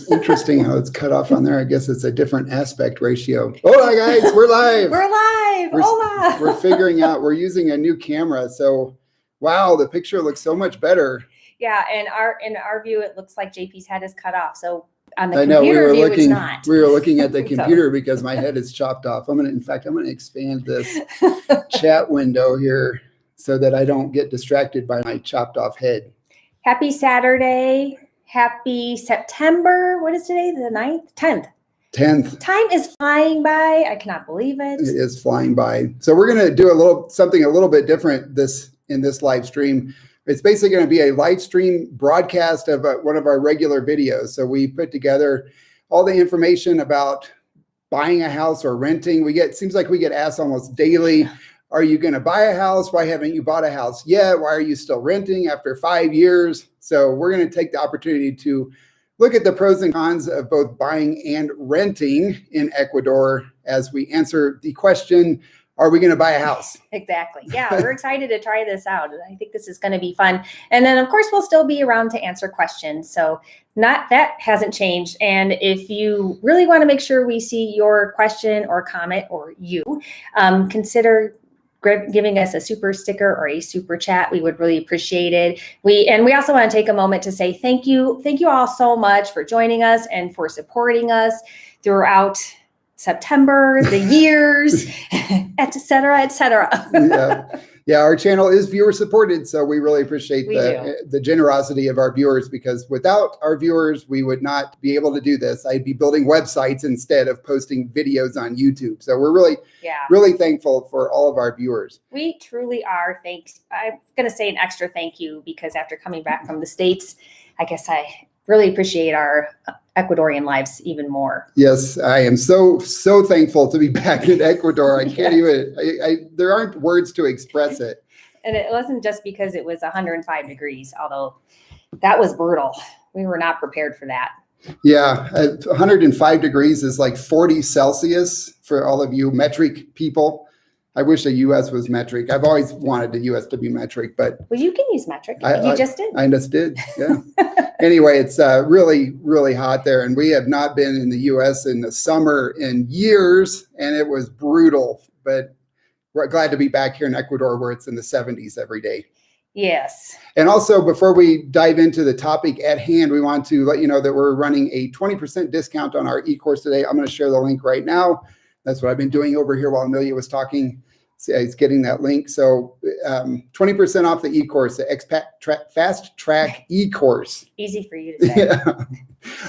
It's interesting how it's cut off on there. I guess it's a different aspect ratio. Hola, guys. We're live. We're live. Hola. We're figuring out, we're using a new camera. So, wow, the picture looks so much better. Yeah, and in our view, it looks like JP's head is cut off. So on the I know, computer view, it's not. We were looking at the computer because my head is chopped off. I'm going to expand this chat window here so that I don't get distracted by my chopped off head. Happy Saturday. Happy September. What is today? The 9th? 10th. 10th. Time is flying by. I cannot believe it. It is flying by. So we're going to do something a little bit different in this live stream. It's basically going to be a live stream broadcast of one of our regular videos. So we put together all the information about buying a house or renting. Seems like we get asked almost daily, are you going to buy a house? Why haven't you bought a house yet? Why are you still renting after 5 years? So we're going to take the opportunity to look at the pros and cons of both buying and renting in Ecuador as we answer the question, are we going to buy a house? Exactly. Yeah, we're excited to try this out. I think this is going to be fun. And then, of course, we'll still be around to answer questions. So that hasn't changed. And if you really want to make sure we see your question or comment or consider giving us a super sticker or a super chat. We would really appreciate it. We also want to take a moment to say thank you. Thank you all so much for joining us and for supporting us throughout September, the years, et cetera, et cetera. Yeah, our channel is viewer supported, so we really appreciate the generosity of our viewers, because without our viewers, we would not be able to do this. I'd be building websites instead of posting videos on YouTube. So we're really thankful for all of our viewers. We truly are. Thanks. I'm going to say an extra thank you because after coming back from the States, I guess I really appreciate our Ecuadorian lives even more. Yes, I am so thankful to be back in Ecuador. I can't even, there aren't words to express it. And it wasn't just because it was 105 degrees, although that was brutal. We were not prepared for that. Yeah, 105 degrees is like 40 Celsius for all of you metric people. I wish the U.S. was metric. I've always wanted the U.S. to be metric, but... Well, you can use metric. You just did. I just did, yeah. Anyway, it's really, really hot there, and we have not been in the U.S. in the summer in years, and it was brutal. But we're glad to be back here in Ecuador where it's in the 70s every day. Yes. And also, before we dive into the topic at hand, we want to let you know that we're running a 20% discount on our e-course today. I'm going to share the link right now. That's what I've been doing over here while Amelia was talking. He's getting that link. So 20% off the e-course, the expat fast track e-course. Easy for you to say. Yeah.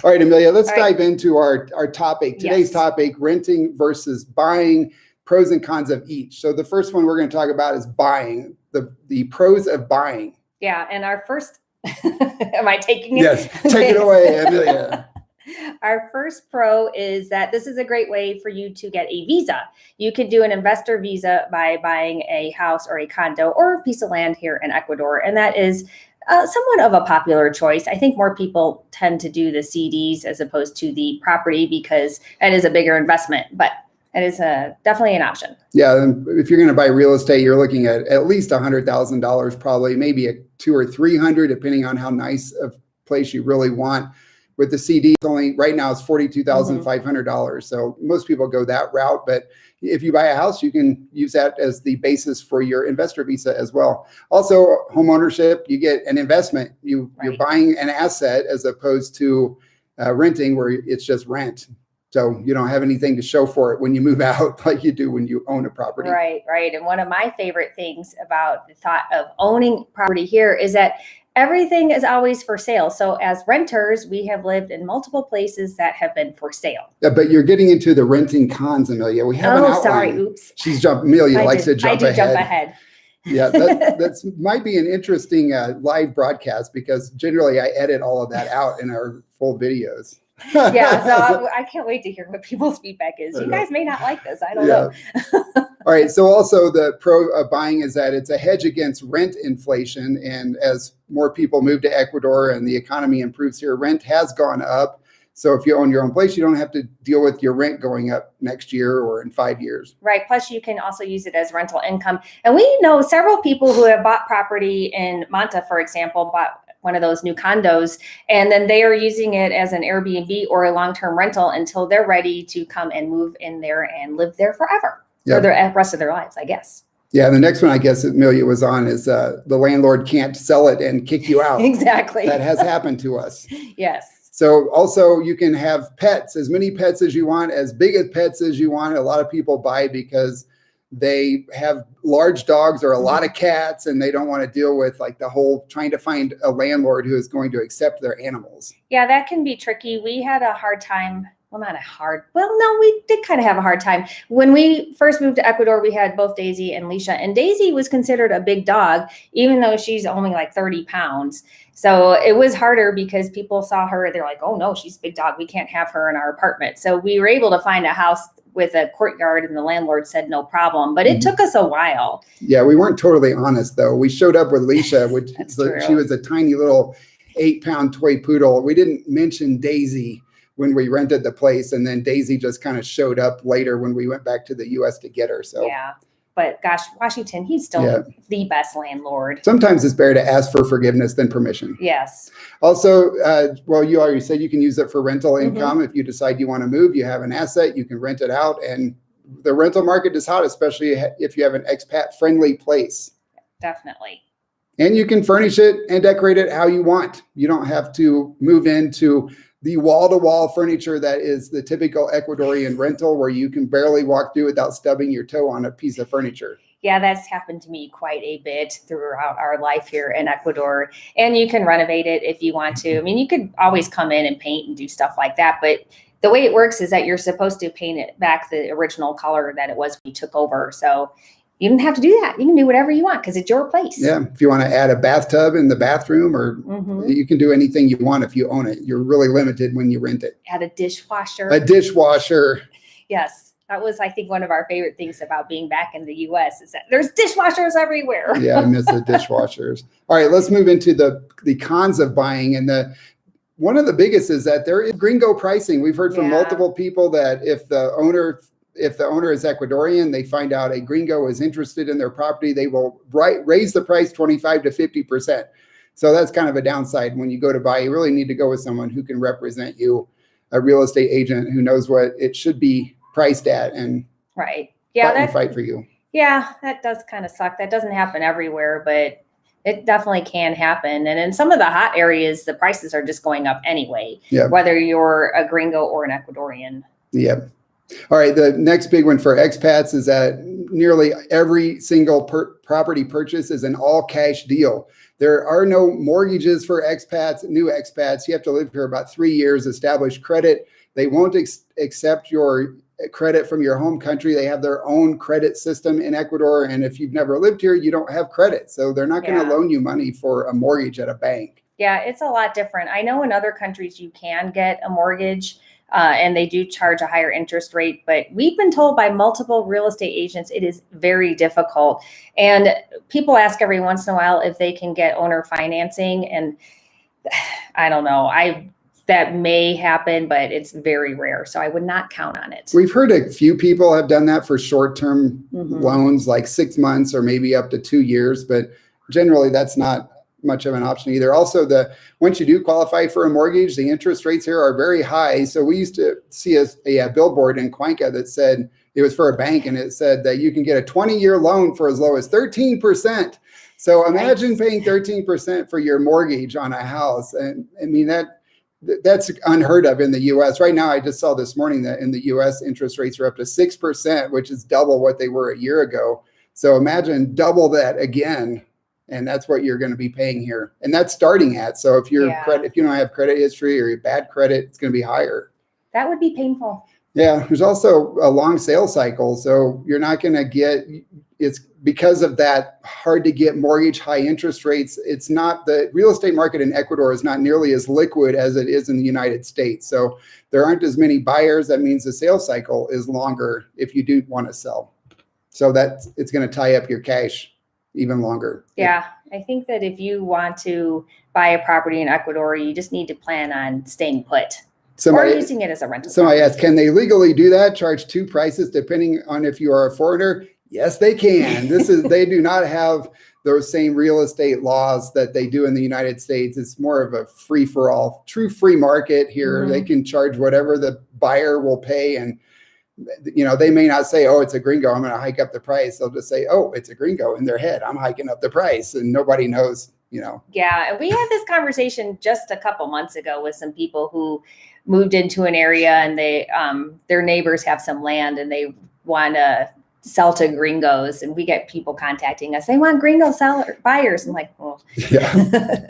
All right, Amelia, let's dive into our topic. Today's topic, renting versus buying, pros and cons of each. So the first one we're going to talk about is buying, the pros of buying. Yeah, and our first, am I taking it? Yes, take it away, Amelia. Our first pro is that this is a great way for you to get a visa. You could do an investor visa by buying a house or a condo or a piece of land here in Ecuador. And that is somewhat of a popular choice. I think more people tend to do the CDs as opposed to the property because it is a bigger investment, but it is definitely an option. Yeah, and if you're going to buy real estate, you're looking at least $100,000, probably maybe $200,000 or $300,000, depending on how nice a place you really want. With the CD, right now it's $42,500. So most people go that route. But if you buy a house, you can use that as the basis for your investor visa as well. Also, home ownership, you get an investment. You're buying an asset as opposed to renting, where it's just rent. So you don't have anything to show for it when you move out like you do when you own a property. Right. And one of my favorite things about the thought of owning property here is that everything is always for sale. So as renters, we have lived in multiple places that have been for sale. Yeah, but you're getting into the renting cons, Amelia. We have an outline. Sorry, oops. Amelia likes to jump ahead. Jump ahead. Yeah, that's might be an interesting live broadcast because generally I edit all of that out in our full videos. Yeah, so I can't wait to hear what people's feedback is. You guys may not like this. I don't know. All right. So also the pro of buying is that it's a hedge against rent inflation. And as more people move to Ecuador and the economy improves here, rent has gone up. So if you own your own place, you don't have to deal with your rent going up next year or in 5 years. Right. Plus, you can also use it as rental income. And we know several people who have bought property in Manta, for example, bought one of those new condos, and then they are using it as an Airbnb or a long-term rental until they're ready to come and move in there and live there forever for the rest of their lives, I guess. Yeah, the next one I guess Amelia was on is the landlord can't sell it and kick you out. Exactly. That has happened to us. Yes. So also you can have pets, as many pets as you want, as big as pets as you want. A lot of people buy because they have large dogs or a lot of cats, and they don't want to deal with like the whole trying to find a landlord who is going to accept their animals. Yeah, that can be tricky. We had a hard time. Well, no, we did kind of have a hard time. When we first moved to Ecuador, we had both Daisy and Leisha, and Daisy was considered a big dog, even though she's only like 30 pounds. So it was harder because people saw her, they're like, oh no, she's a big dog. We can't have her in our apartment. So we were able to find a house with a courtyard, and the landlord said no problem, but it took us a while. Yeah, we weren't totally honest though. We showed up with Leisha, which she was a tiny little 8-pound toy poodle. We didn't mention Daisy when we rented the place, and then Daisy just kind of showed up later when we went back to the US to get her. So yeah, but gosh, Washington, he's still the best landlord. Sometimes it's better to ask for forgiveness than permission. Yes. Also, well, you already said you can use it for rental income. If you decide you want to move, you have an asset, you can rent it out, and the rental market is hot, especially if you have an expat friendly place. Definitely. And you can furnish it and decorate it how you want. You don't have to move into the wall-to-wall furniture that is the typical Ecuadorian rental, where you can barely walk through without stubbing your toe on a piece of furniture. Yeah, that's happened to me quite a bit throughout our life here in Ecuador. And you can renovate it if you want to. I mean, you could always come in and paint and do stuff like that. But the way it works is that you're supposed to paint it back the original color that it was when you took over. So you don't have to do that. You can do whatever you want because it's your place. Yeah. If you want to add a bathtub in the bathroom, or you can do anything you want if you own it. You're really limited when you rent it. Add a dishwasher. A dishwasher. Yes. That was, I think, one of our favorite things about being back in the U.S. is that there's dishwashers everywhere. Yeah, I miss the dishwashers. All right, let's move into the cons of buying. And one of the biggest is that there is gringo pricing. We've heard from multiple people that if the owner is Ecuadorian, they find out a gringo is interested in their property, they will raise the price 25 to 50%. So that's kind of a downside when you go to buy. You really need to go with someone who can represent you, a real estate agent who knows what it should be priced at and fight for you. Yeah, that does kind of suck. That doesn't happen everywhere, but it definitely can happen. And in some of the hot areas, the prices are just going up anyway, whether you're a gringo or an Ecuadorian. Yep. All right, the next big one for expats is that nearly every single property purchase is an all-cash deal. There are no mortgages for expats, new expats. You have to live here about 3 years, establish credit. They won't accept your credit from your home country. They have their own credit system in Ecuador, and if you've never lived here, you don't have credit. So they're not going to loan you money for a mortgage at a bank. Yeah, it's a lot different. I know in other countries you can get a mortgage, and they do charge a higher interest rate, but we've been told by multiple real estate agents it is very difficult. And people ask every once in a while if they can get owner financing, and I don't know. That may happen, but it's very rare. So I would not count on it. We've heard a few people have done that for short-term loans, like 6 months or maybe up to 2 years, but generally that's not much of an option either. Also, once you do qualify for a mortgage, the interest rates here are very high. So we used to see a billboard in Cuenca that said, it was for a bank, and it said that you can get a 20-year loan for as low as 13%. So imagine paying 13% for your mortgage on a house. And I mean, that's unheard of in the U.S. Right now, I just saw this morning that in the U.S. interest rates are up to 6%, which is double what they were a year ago. So imagine double that again, and that's what you're going to be paying here. And that's starting at. So if if you don't have credit history or bad credit, it's going to be higher. That would be painful. Yeah, there's also a long sales cycle. So you're not going to it's because of that hard to get mortgage, high interest rates. It's not, the real estate market in Ecuador is not nearly as liquid as it is in the United States. So there aren't as many buyers. That means the sales cycle is longer if you do want to sell. So it's going to tie up your cash even longer. Yeah, I think that if you want to buy a property in Ecuador, you just need to plan on staying put. Or using it as a rental. Somebody asked, can they legally do that? Charge two prices depending on if you are a foreigner? Yes, they can. They do not have those same real estate laws that they do in the United States. It's more of a free for all, true free market here. Mm-hmm. They can charge whatever the buyer will pay. And, they may not say, oh, it's a gringo, I'm going to hike up the price. They'll just say, oh, it's a gringo in their head, I'm hiking up the price. And nobody knows, Yeah. And we had this conversation just a couple months ago with some people who moved into an area and their neighbors have some land and they want to sell to gringos, and we get people contacting us. They want gringo buyers. I'm like, well, yeah.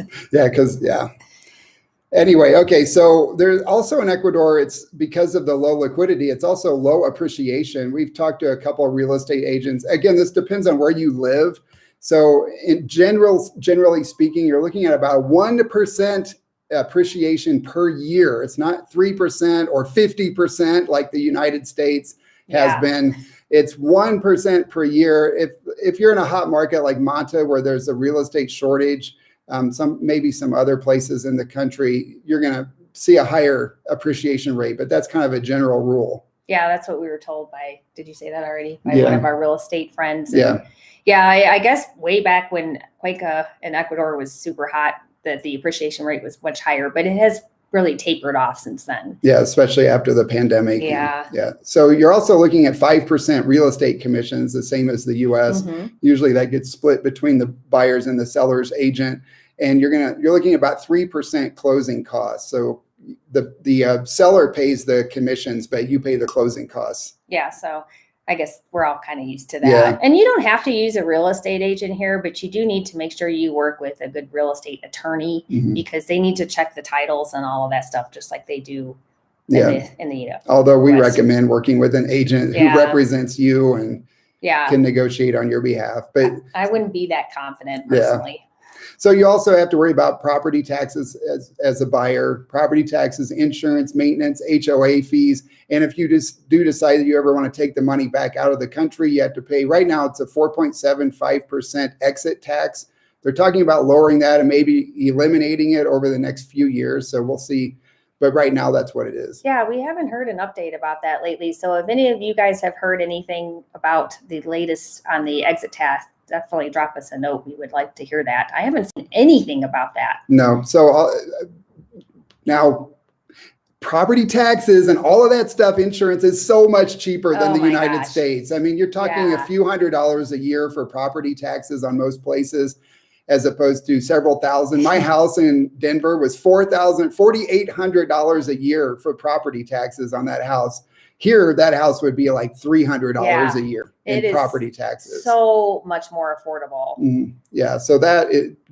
Anyway, okay. So there's also in Ecuador, it's because of the low liquidity, it's also low appreciation. We've talked to a couple of real estate agents. Again, this depends on where you live. So generally speaking, you're looking at about 1% appreciation per year. It's not 3% or 50% like the United States has been. It's 1% per year. If you're in a hot market like Maité, where there's a real estate shortage, maybe some other places in the country, you're going to see a higher appreciation rate, but that's kind of a general rule. Yeah, that's what we were told by, did you say that already? By one of our real estate friends. And I guess way back when Cuenca in Ecuador was super hot, that the appreciation rate was much higher, but it has really tapered off since then. Yeah, especially after the pandemic. Yeah. So you're also looking at 5% real estate commissions, the same as the US. Mm-hmm. Usually that gets split between the buyers and the seller's agent. And you're looking at about 3% closing costs. So the seller pays the commissions, but you pay the closing costs. Yeah. So I guess we're all kind of used to that. Yeah. And you don't have to use a real estate agent here, but you do need to make sure you work with a good real estate attorney, because they need to check the titles and all of that stuff, just like they do in the Although we West. recommend working with an agent who represents you and can negotiate on your behalf. But I wouldn't be that confident personally. So you also have to worry about property taxes as a buyer, property taxes, insurance, maintenance, HOA fees. And if you just do decide that you ever want to take the money back out of the country, you have to pay. Right now, it's a 4.75% exit tax. They're talking about lowering that and maybe eliminating it over the next few years. So we'll see. But right now, that's what it is. Yeah, we haven't heard an update about that lately. So if any of you guys have heard anything about the latest on the exit tax, definitely drop us a note. We would like to hear that. I haven't seen anything about that. No. So now property taxes and all of that stuff, insurance is so much cheaper than the United States. I mean, you're talking a few $100s a year for property taxes on most places, as opposed to several thousand. My house in Denver was $4,800 a year for property taxes on that house. Here, that house would be like $300 a year in property taxes. So much more affordable. Mm-hmm. Yeah. So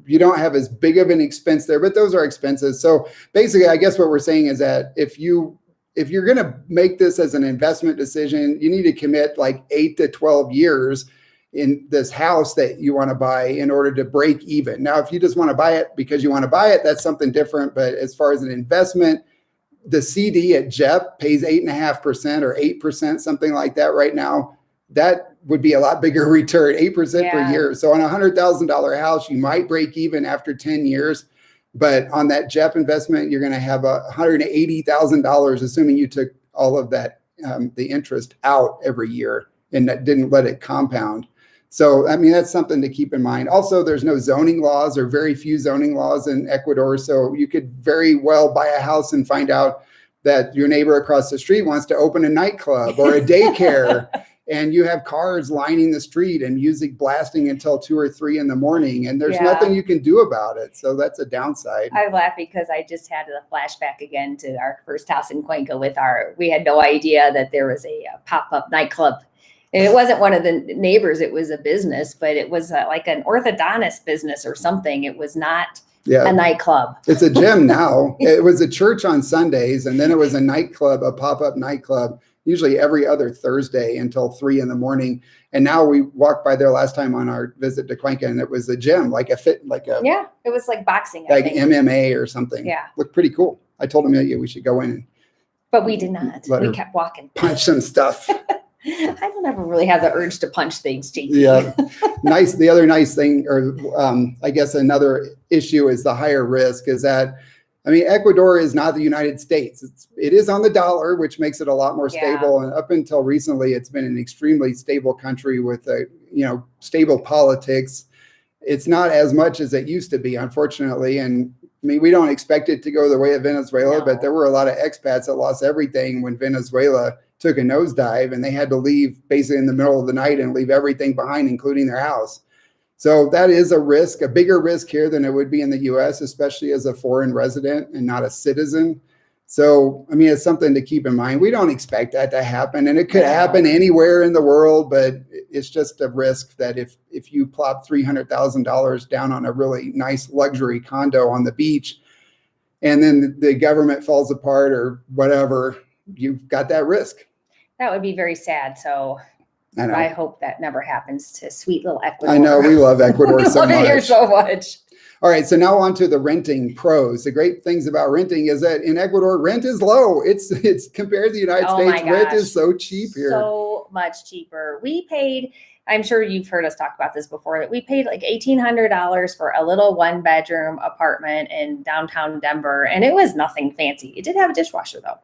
you don't have as big of an expense there, but those are expenses. So basically, I guess what we're saying is that if you're going to make this as an investment decision, you need to commit like 8 to 12 years in this house that you want to buy in order to break even. Now, if you just want to buy it because you want to buy it, that's something different. But as far as an investment, the CD at JEP pays 8.5% or 8%, something like that right now. That would be a lot bigger return, 8% per year. So on a $100,000 house, you might break even after 10 years. But on that JEP investment, you're going to have $180,000, assuming you took all of that, the interest out every year and that didn't let it compound. So, I mean, that's something to keep in mind. Also, there's no zoning laws or very few zoning laws in Ecuador. So you could very well buy a house and find out that your neighbor across the street wants to open a nightclub or a daycare, and you have cars lining the street and music blasting until 2 or 3 in the morning, and there's nothing you can do about it. So that's a downside. I laugh because I just had a flashback again to our first house in Cuenca we had no idea that there was a pop-up nightclub. And it wasn't one of the neighbors, it was a business, but it was like an orthodontist business or something. It was not a nightclub. It's a gym now. It was a church on Sundays, and then it was a nightclub, a pop-up nightclub, usually every other Thursday until 3 in the morning. And now we walked by there last time on our visit to Cuenca, and it was a gym, it was like boxing, like MMA or something. Yeah. Looked pretty cool. I told him, we should go in. But we did not. We kept walking. Punch some stuff. I don't ever really have the urge to punch things, JT. Yeah. Nice. The other nice thing, or I guess another issue is the higher risk is that I mean, Ecuador is not the United States. It is on the dollar, which makes it a lot more stable. And up until recently, it's been an extremely stable country with stable politics. It's not as much as it used to be, unfortunately. And I mean, we don't expect it to go the way of Venezuela, but there were a lot of expats that lost everything when Venezuela took a nosedive, and they had to leave basically in the middle of the night and leave everything behind, including their house. So that is a risk, a bigger risk here than it would be in the US, especially as a foreign resident and not a citizen. So, I mean, it's something to keep in mind. We don't expect that to happen, and it could happen anywhere in the world, but it's just a risk that if you plop $300,000 down on a really nice luxury condo on the beach, and then the government falls apart or whatever, you've got that risk. That would be very sad. So I hope that never happens to sweet little Ecuador. I know, we love Ecuador so much. We love it here so much. All right, so now on to the renting pros. The great things about renting is that in Ecuador, rent is low. It's compared to the United States, rent is so cheap here. So much cheaper. We paid, I'm sure you've heard us talk about this before, that we paid like $1,800 for a little 1-bedroom apartment in downtown Denver, and it was nothing fancy. It did have a dishwasher though.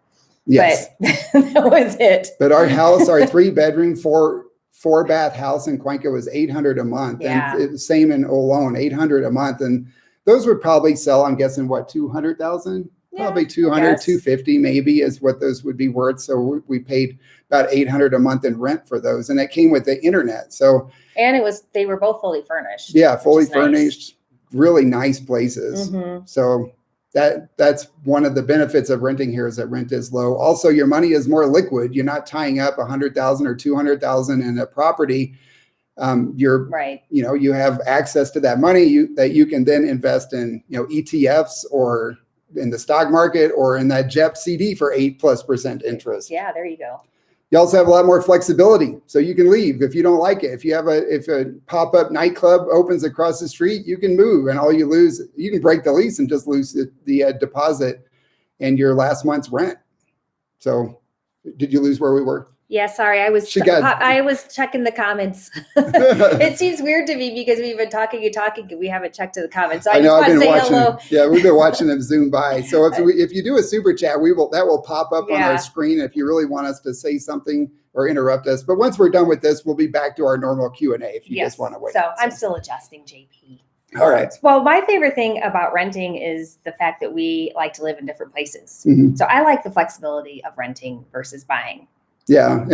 Yes. But that was it. But our house, our 3-bedroom, 4-bath house in Cuenca was $800 a month. Yeah. And the same in Olón, $800 a month. And those would probably sell, I'm guessing, what, 200,000? Yeah, probably 200, 250 maybe is what those would be worth. So we paid about $800 a month in rent for those. And that came with the internet. So, and they were both fully furnished. Yeah, fully furnished, really nice places. Mm-hmm. So that's one of the benefits of renting here, is that rent is low. Also, your money is more liquid. You're not tying up $100,000 or $200,000 in a property. You have access to that money that you can then invest in, ETFs or in the stock market or in that JEP CD for 8+% interest. Yeah, there you go. You also have a lot more flexibility, so you can leave if you don't like it. If a pop-up nightclub opens across the street, you can move, and you can break the lease and just lose the deposit and your last month's rent. So, did you lose where we were? Yeah, sorry. I was checking the comments. It seems weird to me because we've been talking and we haven't checked to the comments. So I just want to say hello. Yeah, we've been watching them zoom by. So if you do a super chat, that will pop up on our screen if you really want us to say something or interrupt us. But once we're done with this, we'll be back to our normal Q&A if you just want to wait. So I'm still adjusting, JP. All right. Well, my favorite thing about renting is the fact that we like to live in different places. Mm-hmm. So I like the flexibility of renting versus buying. Yeah,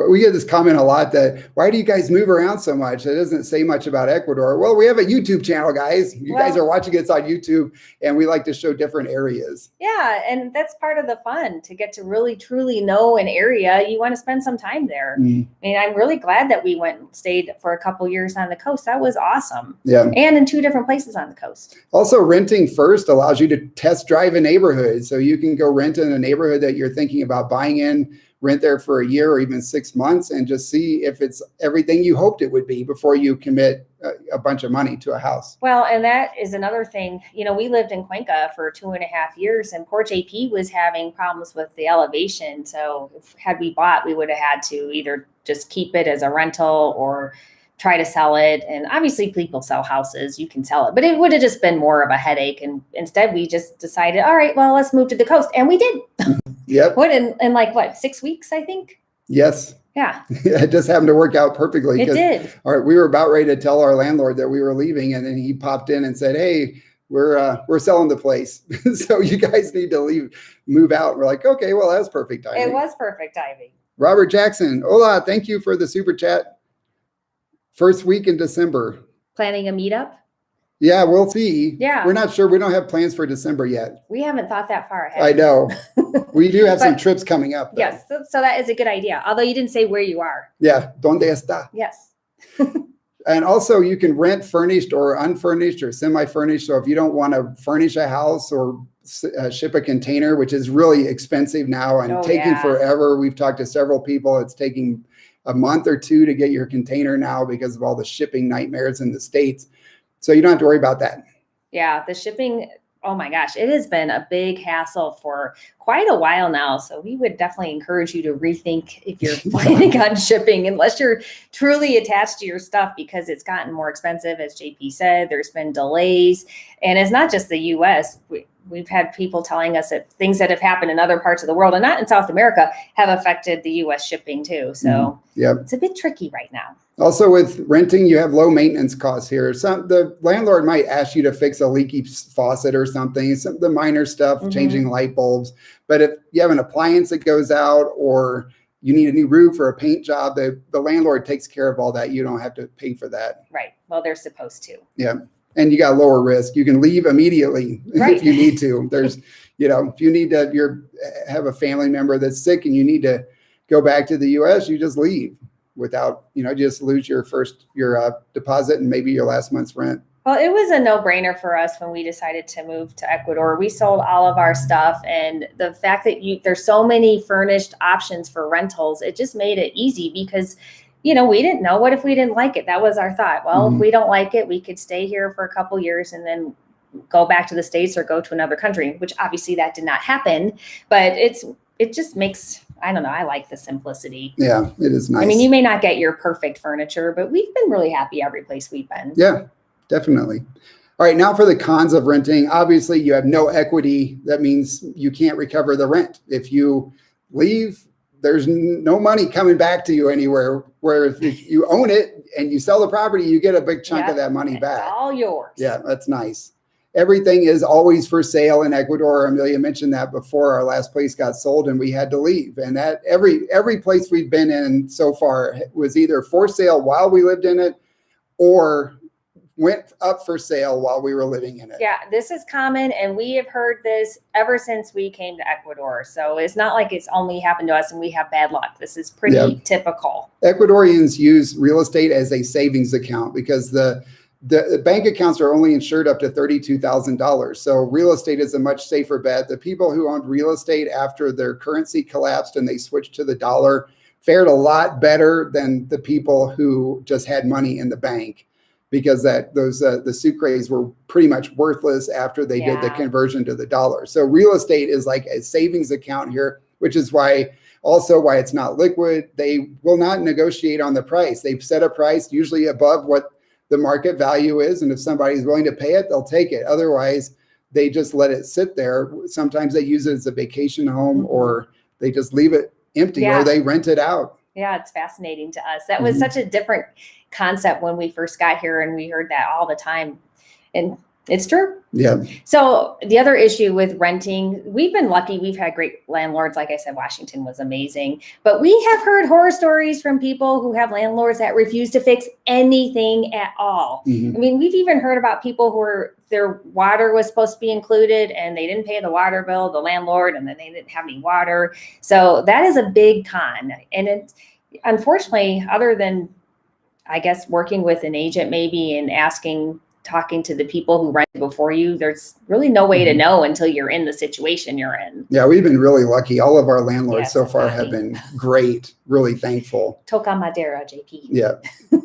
we get this comment a lot that, why do you guys move around so much? It doesn't say much about Ecuador. Well, we have a YouTube channel, guys. You guys are watching us on YouTube, and we like to show different areas. Yeah, and that's part of the fun, to get to really, truly know an area. You want to spend some time there. Mm-hmm. I mean, I'm really glad that we went and stayed for a couple years on the coast. That was awesome. Yeah. And in 2 different places on the coast. Also, renting first allows you to test drive a neighborhood. So you can go rent in a neighborhood that you're thinking about buying in, rent there for a year or even 6 months, and just see if it's everything you hoped it would be before you commit a bunch of money to a house. Well, and that is another thing. We lived in Cuenca for 2.5 years, and poor JP was having problems with the elevation. So had we bought, we would have had to either just keep it as a rental or try to sell it. And obviously people sell houses, you can sell it, but it would have just been more of a headache. And instead we just decided, all right, well, let's move to the coast. And we did. Yep. In 6 weeks, I think? Yes. Yeah. It just happened to work out perfectly. It did. We were about ready to tell our landlord that we were leaving, and then he popped in and said, hey, we're selling the place. So you guys need to move out. We're like, okay, well, that's perfect timing. It was perfect timing. Robert Jackson, hola, thank you for the super chat. First week in December. Planning a meetup? Yeah, we'll see. Yeah. We're not sure. We don't have plans for December yet. We haven't thought that far ahead. I know. We do have some trips coming up, though. Yes. So that is a good idea. Although you didn't say where you are. Yeah. ¿Dónde está? Yes. And also you can rent furnished or unfurnished or semi-furnished. So if you don't want to furnish a house or ship a container, which is really expensive now and taking forever. We've talked to several people. It's taking a month or 2 to get your container now because of all the shipping nightmares in the States. So you don't have to worry about that. Yeah, the shipping, oh my gosh, it has been a big hassle for quite a while now. So we would definitely encourage you to rethink if you're planning on shipping, unless you're truly attached to your stuff, because it's gotten more expensive. As JP said, there's been delays, and it's not just the US. we've had people telling us that things that have happened in other parts of the world and not in South America have affected the U.S. shipping too. So it's a bit tricky right now. Also with renting, you have low maintenance costs here. The landlord might ask you to fix a leaky faucet or something, the minor stuff, changing light bulbs. But if you have an appliance that goes out or you need a new roof or a paint job, the landlord takes care of all that. You don't have to pay for that. Right. Well, they're supposed to. Yeah. And you got lower risk. You can leave immediately if you need to. There's, if you need to, have a family member that's sick and you need to go back to the U.S., you just leave without, just lose your deposit and maybe your last month's rent. Well, it was a no-brainer for us when we decided to move to Ecuador. We sold all of our stuff, and the fact that there's so many furnished options for rentals, it just made it easy because, we didn't know what if we didn't like it. That was our thought. Well, if we don't like it, we could stay here for a couple years and then go back to the States or go to another country, which obviously that did not happen. But it just makes, I don't know, I like the simplicity. Yeah, it is nice. I mean, you may not get your perfect furniture, but we've been really happy every place we've been. Yeah. Definitely. All right. Now for the cons of renting. Obviously, you have no equity. That means you can't recover the rent. If you leave, there's no money coming back to you anywhere. Whereas if you own it and you sell the property, you get a big chunk of that money back. It's all yours. Yeah, that's nice. Everything is always for sale in Ecuador. Amelia mentioned that before. Our last place got sold and we had to leave. And that every place we've been in so far was either for sale while we lived in it or went up for sale while we were living in it. Yeah, this is common, and we have heard this ever since we came to Ecuador. So it's not like it's only happened to us and we have bad luck. This is pretty typical. Ecuadorians use real estate as a savings account because the bank accounts are only insured up to $32,000. So real estate is a much safer bet. The people who owned real estate after their currency collapsed and they switched to the dollar fared a lot better than the people who just had money in the bank, because the sucres were pretty much worthless after they did the conversion to the dollar. So real estate is like a savings account here, which is why it's not liquid. They will not negotiate on the price. They've set a price usually above what the market value is. And if somebody's willing to pay it, they'll take it. Otherwise, they just let it sit there. Sometimes they use it as a vacation home or they just leave it empty or they rent it out. Yeah, it's fascinating to us. That was such a different concept when we first got here, and we heard that all the time. And it's true. Yeah. So the other issue with renting, we've been lucky. We've had great landlords. Like I said, Washington was amazing. But we have heard horror stories from people who have landlords that refuse to fix anything at all. I mean, we've even heard about people their water was supposed to be included and they didn't pay the water bill, the landlord, and then they didn't have any water. So that is a big con. And it's unfortunately, other than, I guess, working with an agent maybe and talking to the people who rented before you, there's really no way to know until you're in the situation you're in. Yeah, we've been really lucky. All of our landlords so far have been great, really thankful. Toca madera, JP. Yeah,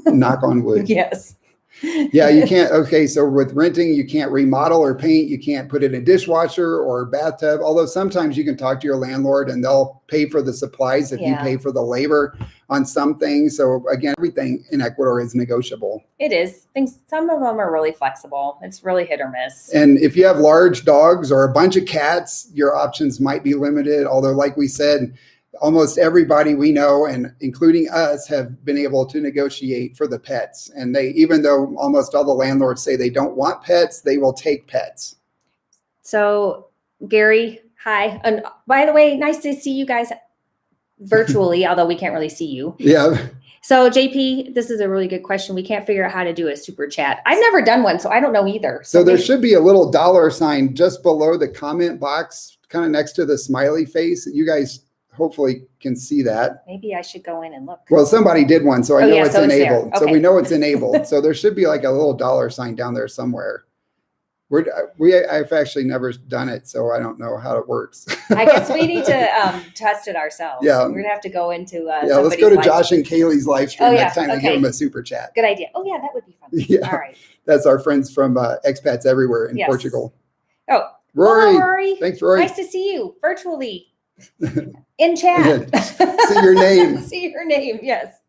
knock on wood. Yes. Yeah, you can't. Okay, so with renting, you can't remodel or paint. You can't put in a dishwasher or bathtub, although sometimes you can talk to your landlord and they'll pay for the supplies if you pay for the labor on some things. So again, everything in Ecuador is negotiable. It is. Some of them are really flexible. It's really hit or miss. And if you have large dogs or a bunch of cats, your options might be limited. Although, like we said, almost everybody we know, and including us, have been able to negotiate for the pets. And even though almost all the landlords say they don't want pets, they will take pets. So, Gary, hi. And by the way, nice to see you guys virtually, although we can't really see you. Yeah. So, JP, this is a really good question. We can't figure out how to do a super chat. I've never done one, so I don't know either. So there should be a little dollar sign just below the comment box, kind of next to the smiley face. You guys hopefully can see that. Maybe I should go in and look. Well, somebody did one, so I know it's enabled. Okay. So we know it's enabled. So there should be like a little dollar sign down there somewhere. I've actually never done it, so I don't know how it works. I guess we need to test it ourselves. Yeah. We're gonna have to go into let's go to Josh and Kaylee's live stream next time and give them a super chat. Good idea. Oh yeah, that would be fun. Yeah. All right. That's our friends from Expats Everywhere in Portugal. Oh, Rory. hello, Rory. Thanks, Rory. Nice to see you virtually in chat. See your name. See your name. Yes.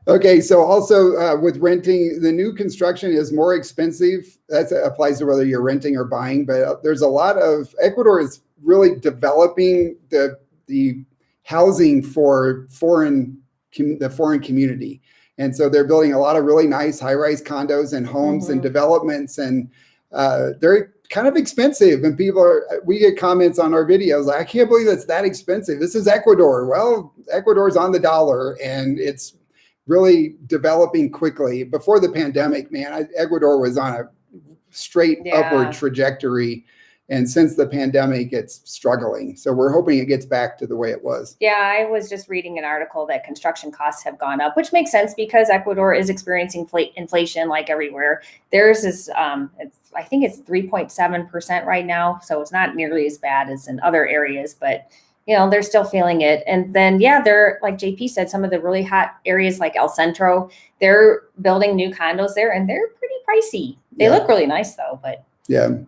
Okay, so also with renting, the new construction is more expensive. That applies to whether you're renting or buying, but there's a lot of, Ecuador is really developing the housing for the foreign community. And so they're building a lot of really nice high-rise condos and homes and developments, and they're kind of expensive. And we get comments on our videos like, I can't believe it's that expensive. This is Ecuador. Well, Ecuador's on the dollar, and it's really developing quickly. Before the pandemic, man, Ecuador was on a straight upward trajectory. And since the pandemic, it's struggling. So we're hoping it gets back to the way it was. Yeah, I was just reading an article that construction costs have gone up, which makes sense because Ecuador is experiencing inflation like everywhere. Theirs is, I think it's 3.7% right now. So it's not nearly as bad as in other areas, but they're still feeling it. And then, they're, like JP said, some of the really hot areas like El Centro, they're building new condos there, and they're pretty pricey. They look really nice though, but they're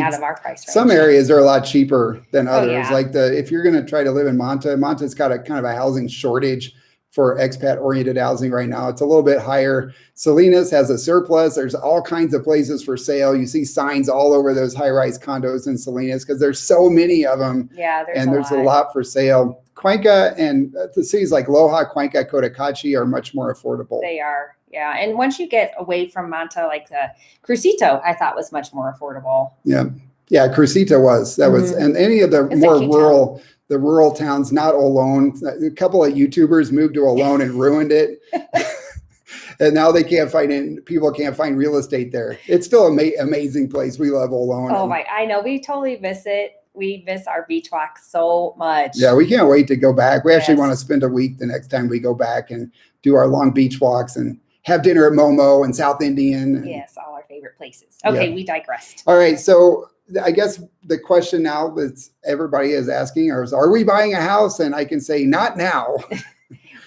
out of our price range. Some areas are a lot cheaper than others. Oh, yeah. Like if you're going to try to live in Manta's got a kind of a housing shortage for expat oriented housing right now. It's a little bit higher. Salinas has a surplus. There's all kinds of places for sale. You see signs all over those high-rise condos in Salinas because there's so many of them. Yeah, there's a lot for sale. Cuenca and the cities like Loja, Cuenca, Cotacachi are much more affordable. They are. Yeah. And once you get away from Manta, like the Crucito, I thought was much more affordable. Yeah. Yeah. Crucito was, and any of the rural towns, not Olón. A couple of YouTubers moved to Olón and ruined it. And now people can't find real estate there. It's still an amazing place. We love Olón. Oh I know. We totally miss it. We miss our beach walk so much. Yeah, we can't wait to go back. We actually want to spend a week the next time we go back and do our long beach walks and have dinner at Momo and South Indian. Yes, all our favorite places. Okay, we digressed. All right, so I guess the question now that everybody is asking is, are we buying a house? And I can say, not now.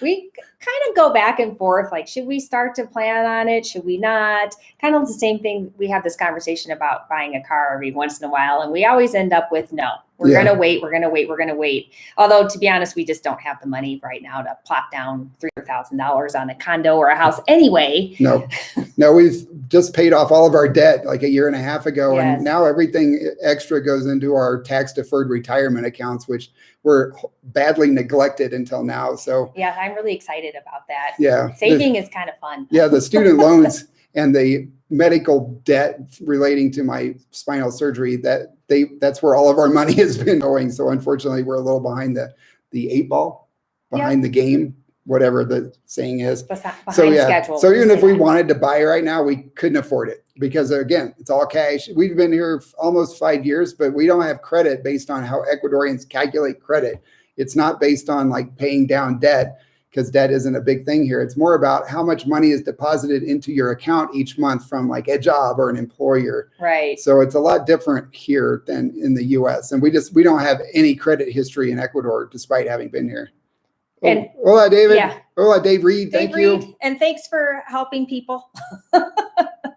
We kind of go back and forth. Like, should we start to plan on it? Should we not? Kind of the same thing. We have this conversation about buying a car every once in a while, and we always end up with no. We're going to wait. We're going to wait. We're going to wait. Although, to be honest, we just don't have the money right now to plop down $300,000 on a condo or a house anyway. No, we've just paid off all of our debt like a year and a half ago. Yes. And now everything extra goes into our tax deferred retirement accounts, which were badly neglected until now. So yeah, I'm really excited about that. Yeah. Saving is kind of fun. Yeah. The student loans and the medical debt relating to my spinal surgery, that's where all of our money has been going. So unfortunately, we're a little behind the 8 ball, behind the game, whatever the saying is. Schedule. So even if we wanted to buy right now, we couldn't afford it because again, it's all cash. We've been here almost 5 years, but we don't have credit based on how Ecuadorians calculate credit. It's not based on like paying down debt, because debt isn't a big thing here. It's more about how much money is deposited into your account each month from like a job or an employer. Right. So it's a lot different here than in the US. And we don't have any credit history in Ecuador despite having been here. And hola, David. Yeah. Hola, Dave Reed. Thank you. And thanks for helping people.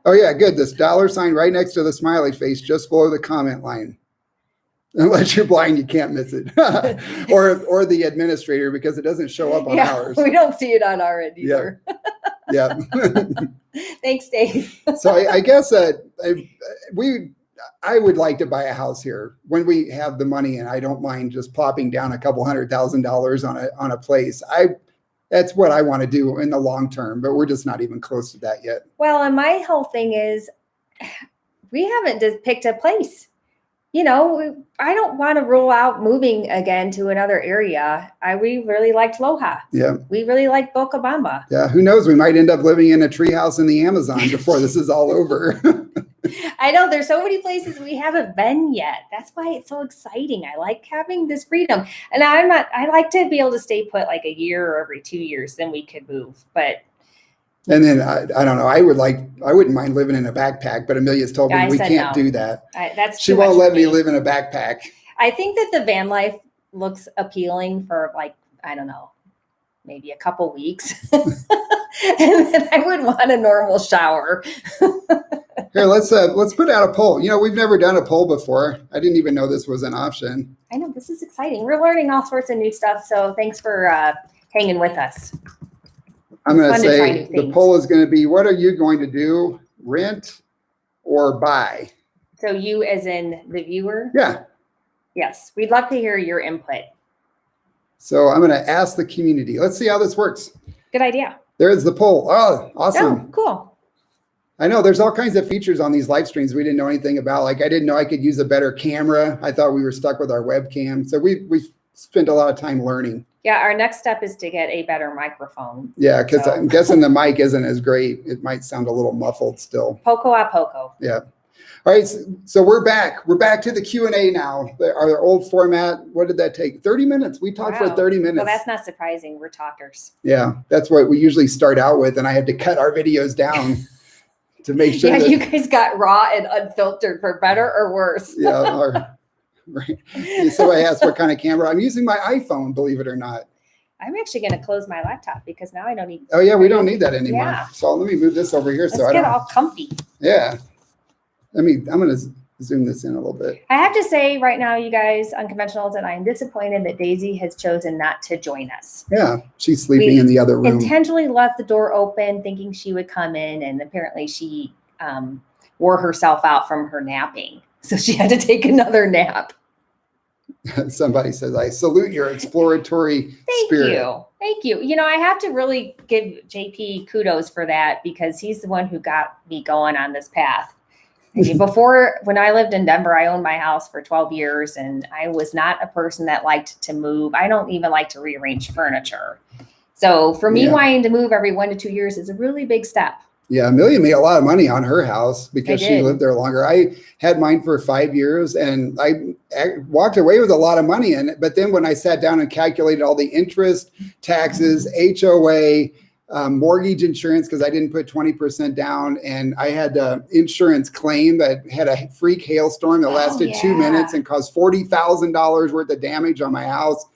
Oh yeah, good. This $sign right next to the smiley face just below the comment line. Unless you're blind, you can't miss it. or the administrator, because it doesn't show up on ours. We don't see it on our end either. Yeah. Thanks, Dave. So I guess I would like to buy a house here when we have the money, and I don't mind just plopping down a couple $100,000 on a place. That's what I want to do in the long term, but we're just not even close to that yet. Well, and my whole thing is we haven't just picked a place. I don't want to rule out moving again to another area. We really liked Loja. Yeah. We really liked Bocabamba. Yeah. Who knows? We might end up living in a treehouse in the Amazon before this is all over. I know there's so many places we haven't been yet. That's why it's so exciting. I like having this freedom, and I like to be able to stay put like a year or every 2 years, then we could move. And then I don't know. I wouldn't mind living in a backpack, but Amelia's told me we can't do that. She won't let me live in a backpack. I think that the van life looks appealing for I don't know, maybe a couple weeks, and then I would want a normal shower. Here, let's put out a poll. We've never done a poll before. I didn't even know this was an option. I know, this is exciting. We're learning all sorts of new stuff. So thanks for hanging with us. I'm going to fun to try say new the things. poll is going to be, what are you going to do? Rent or buy? So you as in the viewer? Yeah. Yes, we'd love to hear your input. So I'm going to ask the community. Let's see how this works. Good idea. There's the poll. Oh, awesome. Oh, cool. I know there's all kinds of features on these live streams we didn't know anything about. Like I didn't know I could use a better camera. I thought we were stuck with our webcam. So we spent a lot of time learning. Yeah, our next step is to get a better microphone. Yeah, because So- I'm guessing the mic isn't as great. It might sound a little muffled still. Poco a poco. Yeah. All right, so we're back. We're back to the Q&A now. Our old format, what did that take? 30 minutes. We talked for Wow. 30 minutes. Well, that's not surprising. We're talkers. Yeah, that's what we usually start out with, and I had to cut our videos down to make sure Yeah, that, you guys got raw and unfiltered for better or worse. yeah, right. Somebody asked what kind of camera. I'm using my iPhone, believe it or not. I'm actually going to close my laptop because now I don't need. Oh yeah, we don't need that anymore. Yeah. So let me move this over here. Let's So I get don't, all comfy. yeah. I'm going to zoom this in a little bit. I have to say right now, you guys, Unconventionals, and I am disappointed that Daisy has chosen not to join us. Yeah, she's sleeping We in the other room. Intentionally left the door open thinking she would come in, and apparently she wore herself out from her napping. So she had to take another nap. Somebody says, I salute your exploratory spirit. Thank you. You know, I have to really give JP kudos for that because he's the one who got me going on this path. Before, when I lived in Denver, I owned my house for 12 years and I was not a person that liked to move. I don't even like to rearrange furniture. So for me, wanting to move every 1 to 2 years is a really big step. Yeah, Amelia made a lot of money on her house because I she did. lived there longer. I had mine for 5 years and I walked away with a lot of money in it. But then when I sat down and calculated all the interest, taxes, HOA, mortgage insurance, because I didn't put 20% down, and I had an insurance claim that had a freak hailstorm that lasted 2 minutes and caused $40,000 worth of damage on my house.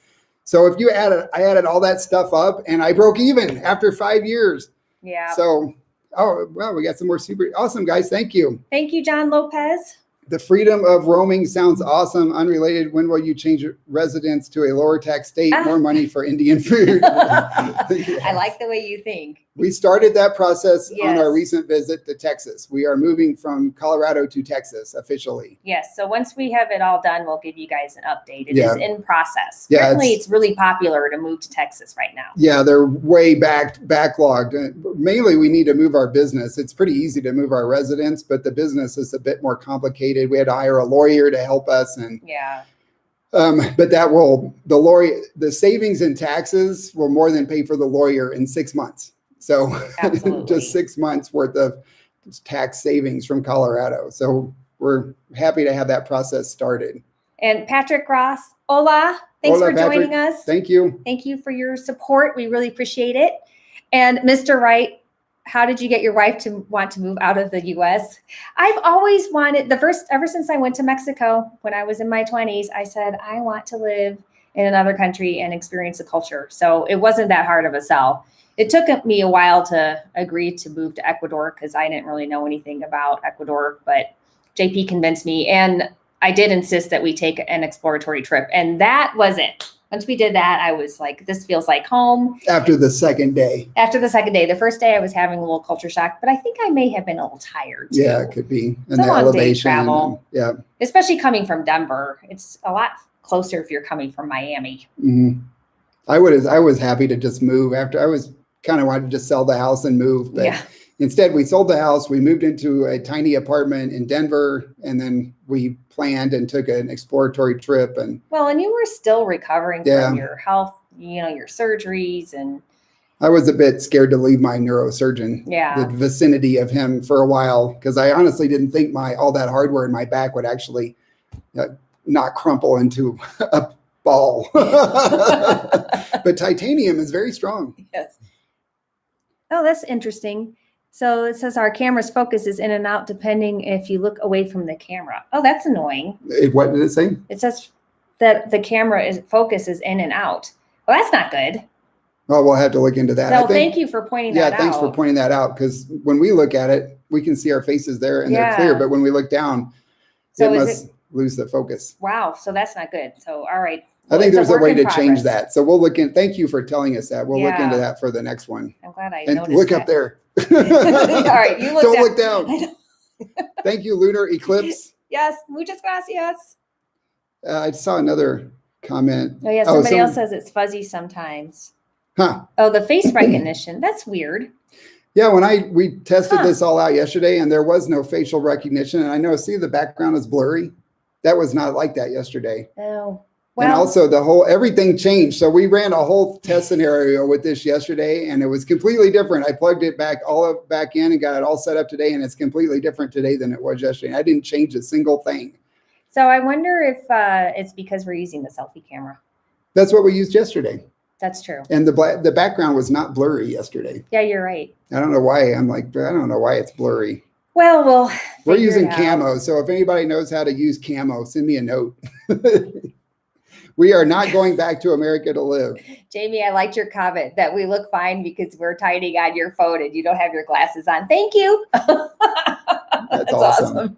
So if you I added all that stuff up and I broke even after 5 years. Yeah. So, oh, well, we got some more super awesome guys. Thank you. Thank you, John Lopez. The freedom of roaming sounds awesome. Unrelated. When will you change your residence to a lower tax state? More money for Indian food. I like the way you think. We started that process on our Yes. recent visit to Texas. We are moving from Colorado to Texas officially. Yes. So once we have it all done, we'll give you guys an update. It Yeah. is in process. Yeah, Certainly, it's really popular to move to Texas right now. Yeah, they're way backlogged. Mainly, we need to move our business. It's pretty easy to move our residence, but the business is a bit more complicated. We had to hire a lawyer to help us, and Yeah. but the savings in taxes will more than pay for the lawyer in 6 months. So Absolutely. just 6 months worth of tax savings from Colorado. So we're happy to have that process started. And Patrick Ross, hola. Thanks Hola, for joining Patrick. us. Thank you. Thank you for your support. We really appreciate it. And Mr. Wright, how did you get your wife to want to move out of the U.S.? I've always wanted ever since I went to Mexico when I was in my 20s, I said, I want to live in another country and experience the culture. So it wasn't that hard of a sell. It took me a while to agree to move to Ecuador because I didn't really know anything about Ecuador, but JP convinced me. And I did insist that we take an exploratory trip. And that was it. Once we did that, I was like, this feels like home. After the second day. The first day I was having a little culture shock, but I think I may have been a little tired too. Yeah, it could be. And It's the a long day elevation. travel. Yeah. Especially coming from Denver. It's a lot closer if you're coming from Miami. Mm-hmm. I was happy to just move after I was kind of wanted to just sell the house and move, but Yeah. instead we sold the house. We moved into a tiny apartment in Denver, and then we planned and took an exploratory trip. And Well, and you were still recovering Yeah. from your health, your surgeries and I was a bit scared to leave my neurosurgeon, yeah. the vicinity of him for a while, because I honestly didn't think all that hardware in my back would actually not crumple into a ball. But titanium is very strong. Yes. Oh, that's interesting. So it says our camera's focus is in and out depending if you look away from the camera. Oh, that's annoying. What did it say? It says that the focus is in and out. Well, that's not good. Well, we'll have to look into that. So thank you for pointing that out. Yeah, thanks for pointing that out, because when we look at it, we can see our faces there and they're Yeah. clear. But when we look down, So it is must lose the focus. Wow. So that's not good. So, all right. I think it's there's a work way in to change progress. that. So we'll look in. Thank you for telling us that. We'll look Yeah. into that for the next one. I'm glad I And noticed look that. up there. All right, you look Don't down. look down. I know. Thank you, Lunar Eclipse. Yes, muchas gracias. I saw another comment. Oh yeah, somebody else says it's fuzzy sometimes. Huh. Oh, the face recognition. That's weird. Yeah, when we tested this all out yesterday and there was no facial recognition, and I know, see, the background is blurry. That was not like that yesterday. Oh, And well, also everything changed. So we ran a whole test scenario with this yesterday and it was completely different. I plugged it back in and got it all set up today, and it's completely different today than it was yesterday. I didn't change a single thing. so I wonder if it's because we're using the selfie camera. That's what we used yesterday. That's true. And the background was not blurry yesterday. Yeah, you're right. I don't know why. I don't know why it's blurry. Well, we're using camo. So if anybody knows how to use camo, send me a note. We are not going back to America to live. Jamie, I liked your comment that we look fine because we're typing on your phone and you don't have your glasses on. Thank you. That's awesome.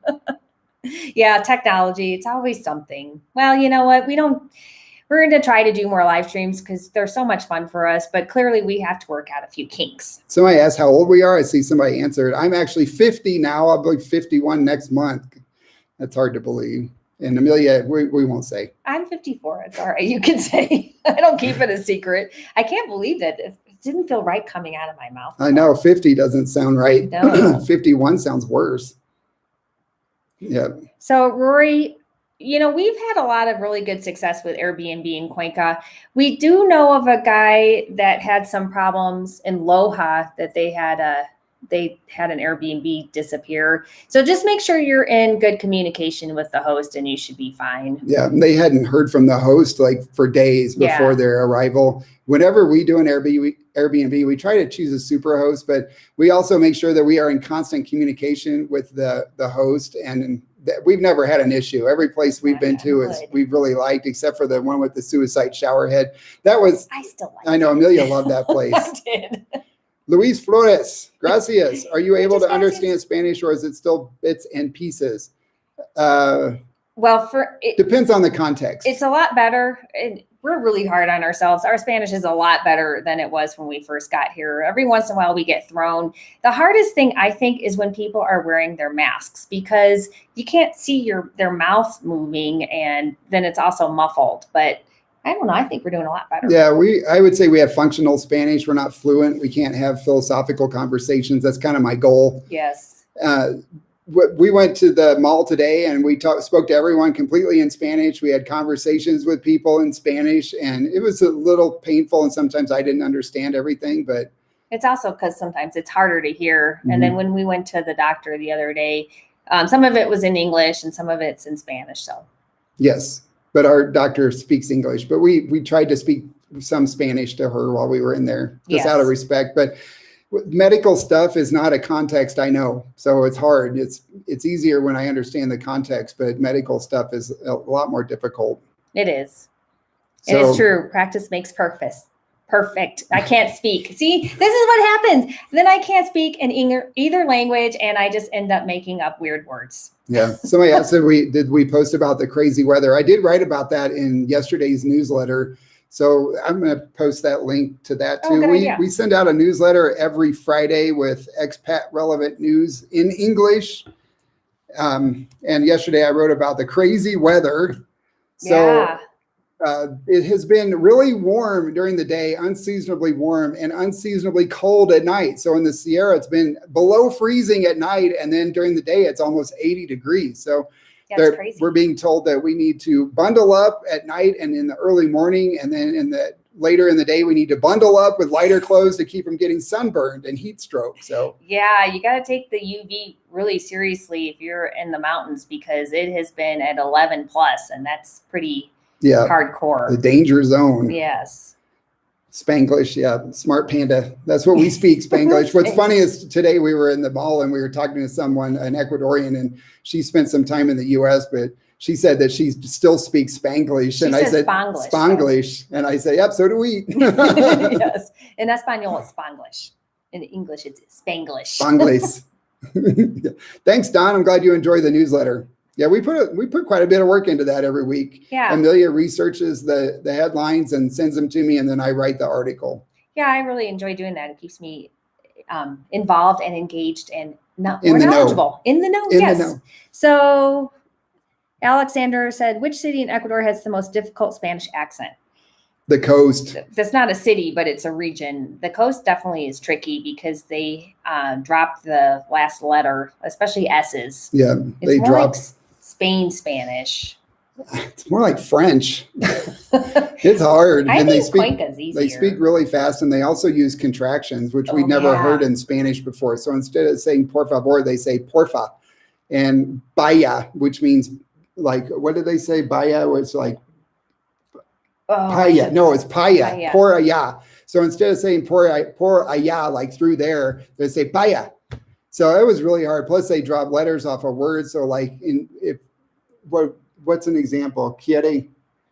Yeah, technology, it's always something. Well, you know what? We're going to try to do more live streams because they're so much fun for us, but clearly we have to work out a few kinks. Somebody asked how old we are. I see somebody answered. I'm actually 50 now. I'll be 51 next month. That's hard to believe. And Amelia, we won't say. I'm 54. It's all right. You can say. I don't keep it a secret. I can't believe that it didn't feel right coming out of my mouth. I know 50 doesn't sound right. No. 51 sounds worse. Yeah. So Rory, we've had a lot of really good success with Airbnb in Cuenca. We do know of a guy that had some problems in Loja that they had an Airbnb disappear. So just make sure you're in good communication with the host and you should be fine. Yeah. They hadn't heard from the host for days before their arrival. Whenever we do an Airbnb, we try to choose a super host, but we also make sure that we are in constant communication with the host, and we've never had an issue. Every place we've been to we've really liked, except for the one with the suicide shower head. I still like it. I know Amelia loved that place. I did. Luis Flores, gracias. Are you able to understand Spanish, or is it still bits and pieces? Depends on the context. It's a lot better. And we're really hard on ourselves. Our Spanish is a lot better than it was when we first got here. Every once in a while we get thrown. The hardest thing, I think, is when people are wearing their masks, because you can't see their mouth moving, and then it's also muffled. But I don't know. I think we're doing a lot better. Yeah, I would say we have functional Spanish. We're not fluent. We can't have philosophical conversations. That's kind of my goal. Yes. We went to the mall today and we spoke to everyone completely in Spanish. We had conversations with people in Spanish, and it was a little painful. And sometimes I didn't understand everything, but it's also because sometimes it's harder to hear. Mm-hmm. And then when we went to the doctor the other day, some of it was in English and some of it's in Spanish. So yes, but our doctor speaks English, but we tried to speak some Spanish to her while we were in there, just out of respect. But medical stuff is not a context I know, so it's hard. It's easier when I understand the context, but medical stuff is a lot more difficult. It is. So, it is true. Practice makes perfect. I can't speak. See, this is what happens. Then I can't speak in either language, and I just end up making up weird words. Yeah. Somebody asked did we post about the crazy weather? I did write about that in yesterday's newsletter. So I'm going to post that link to that too. We send out a newsletter every Friday with expat relevant news in English. And yesterday I wrote about the crazy weather. So it has been really warm during the day, unseasonably warm, and unseasonably cold at night. So in the Sierra, it's been below freezing at night. And then during the day, it's almost 80 degrees. So we're being told that we need to bundle up at night and in the early morning, and then later in the day we need to bundle up with lighter clothes to keep from getting sunburned and heat stroke. So yeah, you got to take the UV really seriously if you're in the mountains, because it has been at 11 plus, and that's pretty hardcore. The danger zone. Yes. Spanglish, smart panda. That's what we speak, Spanglish. What's funny is today we were in the mall and we were talking to someone, an Ecuadorian, and she spent some time in the U.S., but she said that she still speaks Spanglish. And I said, Spanglish. And I say, yep, so do we. Yes. In Espanol, it's Spanglish. In English, it's Spanglish. Spanglish. Thanks, Don. I'm glad you enjoyed the newsletter. Yeah, we put quite a bit of work into that every week. Yeah. Amelia researches the headlines and sends them to me, and then I write the article. Yeah, I really enjoy doing that. It keeps me involved and engaged and more In the know. knowledgeable. In the know, In yes. the know. So Alexandra said, which city in Ecuador has the most difficult Spanish accent? The coast. That's not a city, but it's a region. The coast definitely is tricky because they drop the last letter, especially S's. Yeah, It's more like Spain Spanish. It's more like French. It's hard. I and think Cuenca's easier. They speak really fast, and they also use contractions, which we'd never heard in Spanish before. So instead of saying por favor, they say porfa. And vaya, which means like, what did they say? Vaya was like paya. No, it's paya. Por allá. So instead of saying por allá, like through there, they say paya. So it was really hard. Plus, they drop letters off of words. So like what's an example? Quiere.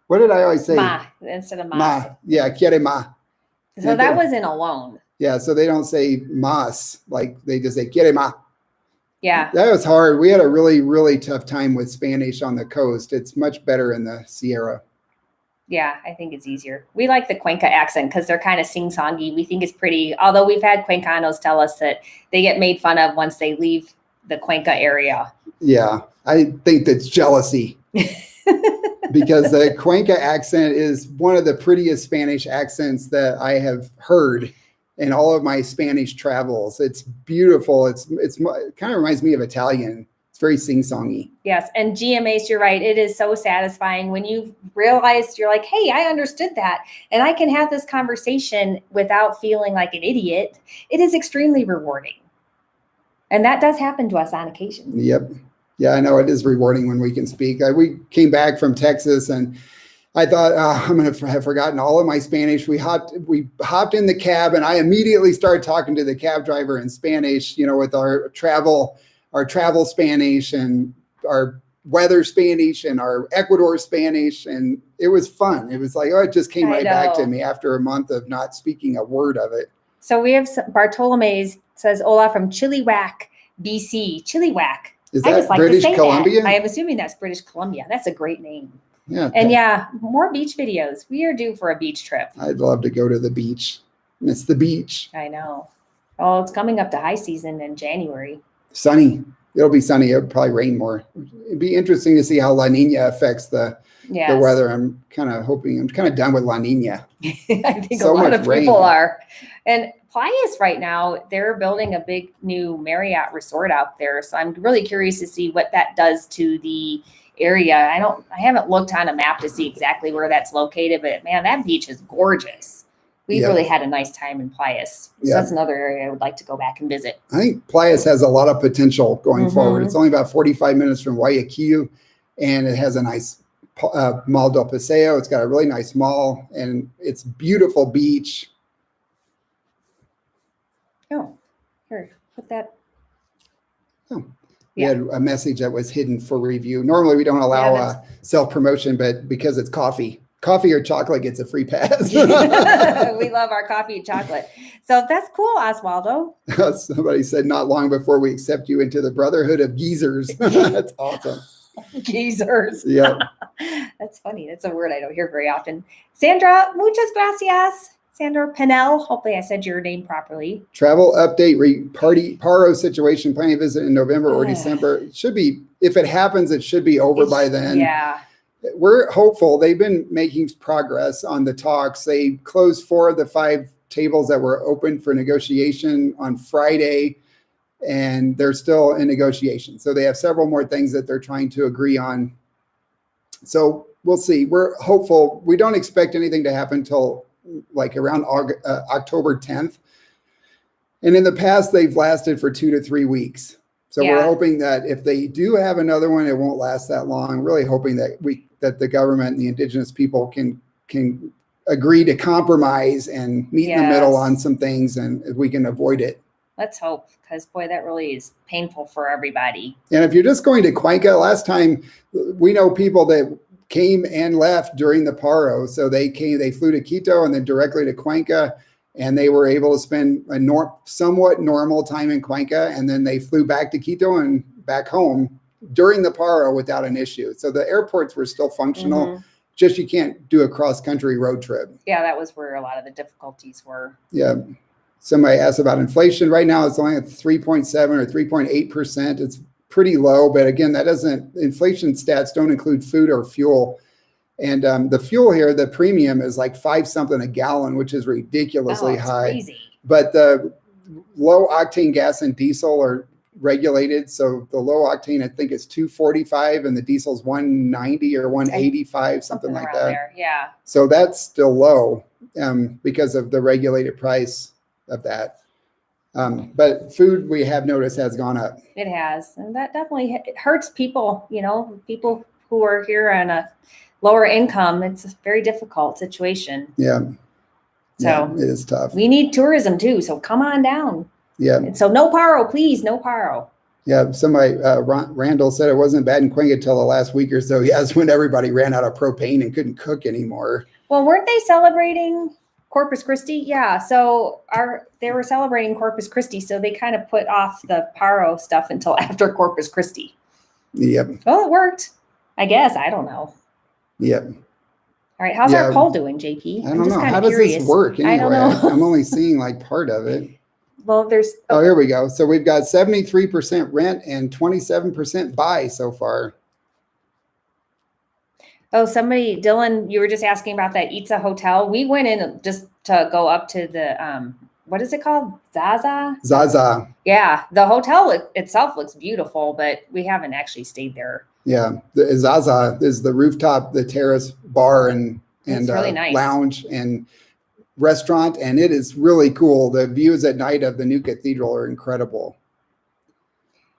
What did I always say? Ma instead of mas. Ma. Yeah, quiere ma. So that was in alone. Yeah, so they don't say mas. Like they just say quiere ma. Yeah. That was hard. We had a really, really tough time with Spanish on the coast. It's much better in the Sierra. Yeah, I think it's easier. We like the Cuenca accent because they're kind of sing-songy. We think it's pretty, although we've had Cuencanos tell us that they get made fun of once they leave the Cuenca area. Yeah, I think that's jealousy. Because the Cuenca accent is one of the prettiest Spanish accents that I have heard in all of my Spanish travels. It's beautiful. It kind of reminds me of Italian. It's very sing-songy. Yes, and GMAs, you're right. It is so satisfying when you realize you're like, hey, I understood that, and I can have this conversation without feeling like an idiot. It is extremely rewarding. And that does happen to us on occasion. Yep. Yeah, I know it is rewarding when we can speak. We came back from Texas, and I thought, I'm going to have forgotten all of my Spanish. We hopped in the cab, and I immediately started talking to the cab driver in Spanish, with our travel Spanish and our weather Spanish and our Ecuador Spanish. And it was fun. It was like, it just came right back to me after a month of not speaking a word of it. So we have Bartolome's says, hola from Chilliwack, BC. Chilliwack. Is that British Columbia? I am assuming that's British Columbia. That's a great name. Yeah. And yeah, more beach videos. We are due for a beach trip. I'd love to go to the beach. Miss the beach. I know. Oh, it's coming up to high season in January. Sunny. It'll be sunny. It'll probably rain more. It'd be interesting to see how La Nina affects the weather. I'm kind of done with La Nina. I think so a lot of people are. And Playas right now, they're building a big new Marriott resort out there. So I'm really curious to see what that does to the area. I haven't looked on a map to see exactly where that's located, but man, that beach is gorgeous. We really had a nice time in Playas. So that's another area I would like to go back and visit. I think Playas has a lot of potential going forward. It's only about 45 minutes from Guayaquil, and it has a nice Mall del Paseo. It's got a really nice mall, and it's beautiful beach. Oh, here, put that. Oh, we had a message that was hidden for review. Normally, we don't allow self-promotion, but because it's coffee or chocolate gets a free pass. We love our coffee and chocolate. So that's cool, Oswaldo. Somebody said not long before we accept you into the Brotherhood of Geezers. That's awesome. Geezers. Yeah. That's funny. That's a word I don't hear very often. Sandra, muchas gracias. Sandra Pennell, hopefully I said your name properly. Travel update, Paro situation, planning a visit in November or December. It should be, if it happens, it should be over by then. Yeah. We're hopeful. They've been making progress on the talks. They closed 4 of the 5 tables that were open for negotiation on Friday, and they're still in negotiation. So they have several more things that they're trying to agree on. So we'll see. We're hopeful. We don't expect anything to happen till like around October 10th. And in the past, they've lasted for 2 to 3 weeks. So we're hoping that if they do have another one, it won't last that long. Really hoping that the government and the indigenous people can agree to compromise and meet in the middle on some things, and if we can avoid it. Let's hope, because boy, that really is painful for everybody. And if you're just going to Cuenca, last time we know people that came and left during the Paro. So they flew to Quito and then directly to Cuenca, and they were able to spend a somewhat normal time in Cuenca, and then they flew back to Quito and back home. during the paro without an issue. So the airports were still functional, just you can't do a cross-country road trip. Yeah, that was where a lot of the difficulties were. Yeah. Somebody asked about inflation. Right now, it's only at 3.7 or 3.8%. It's pretty low, but again, inflation stats don't include food or fuel. And the fuel here, the premium is like 5 something a gallon, which is ridiculously high. Crazy. But the low octane gas and diesel are regulated. So the low octane, I think, is 245 and the diesel's 190 or 185, something like that. There. Yeah. So that's still low because of the regulated price of that. But food, we have noticed, has gone up. It has. And that definitely hurts people, people who are here on a lower income. It's a very difficult situation. Yeah. So yeah, it is tough. We need tourism too. So come on down. Yeah. And so no paro, please. No paro. Yeah. Somebody, Randall said it wasn't bad in Cuenca till the last week or so. Yes. When everybody ran out of propane and couldn't cook anymore. Well, weren't they celebrating Corpus Christi? Yeah. So they were celebrating Corpus Christi. So they kind of put off the paro stuff until after Corpus Christi. Yep. Well, it worked. I guess. I don't know. Yep. All right. How's our poll doing, JP? I don't know. How does this work anyway? I don't know. I'm only seeing like part of it. Well, Oh, here we go. So we've got 73% rent and 27% buy so far. Oh, Dylan, you were just asking about that Itza Hotel. We went in just to go up to the, what is it called? Zaza? Zaza. Yeah. The hotel itself looks beautiful, but we haven't actually stayed there. Yeah. The Zaza is the rooftop, the terrace bar and really nice. Lounge and restaurant. And it is really cool. The views at night of the new cathedral are incredible.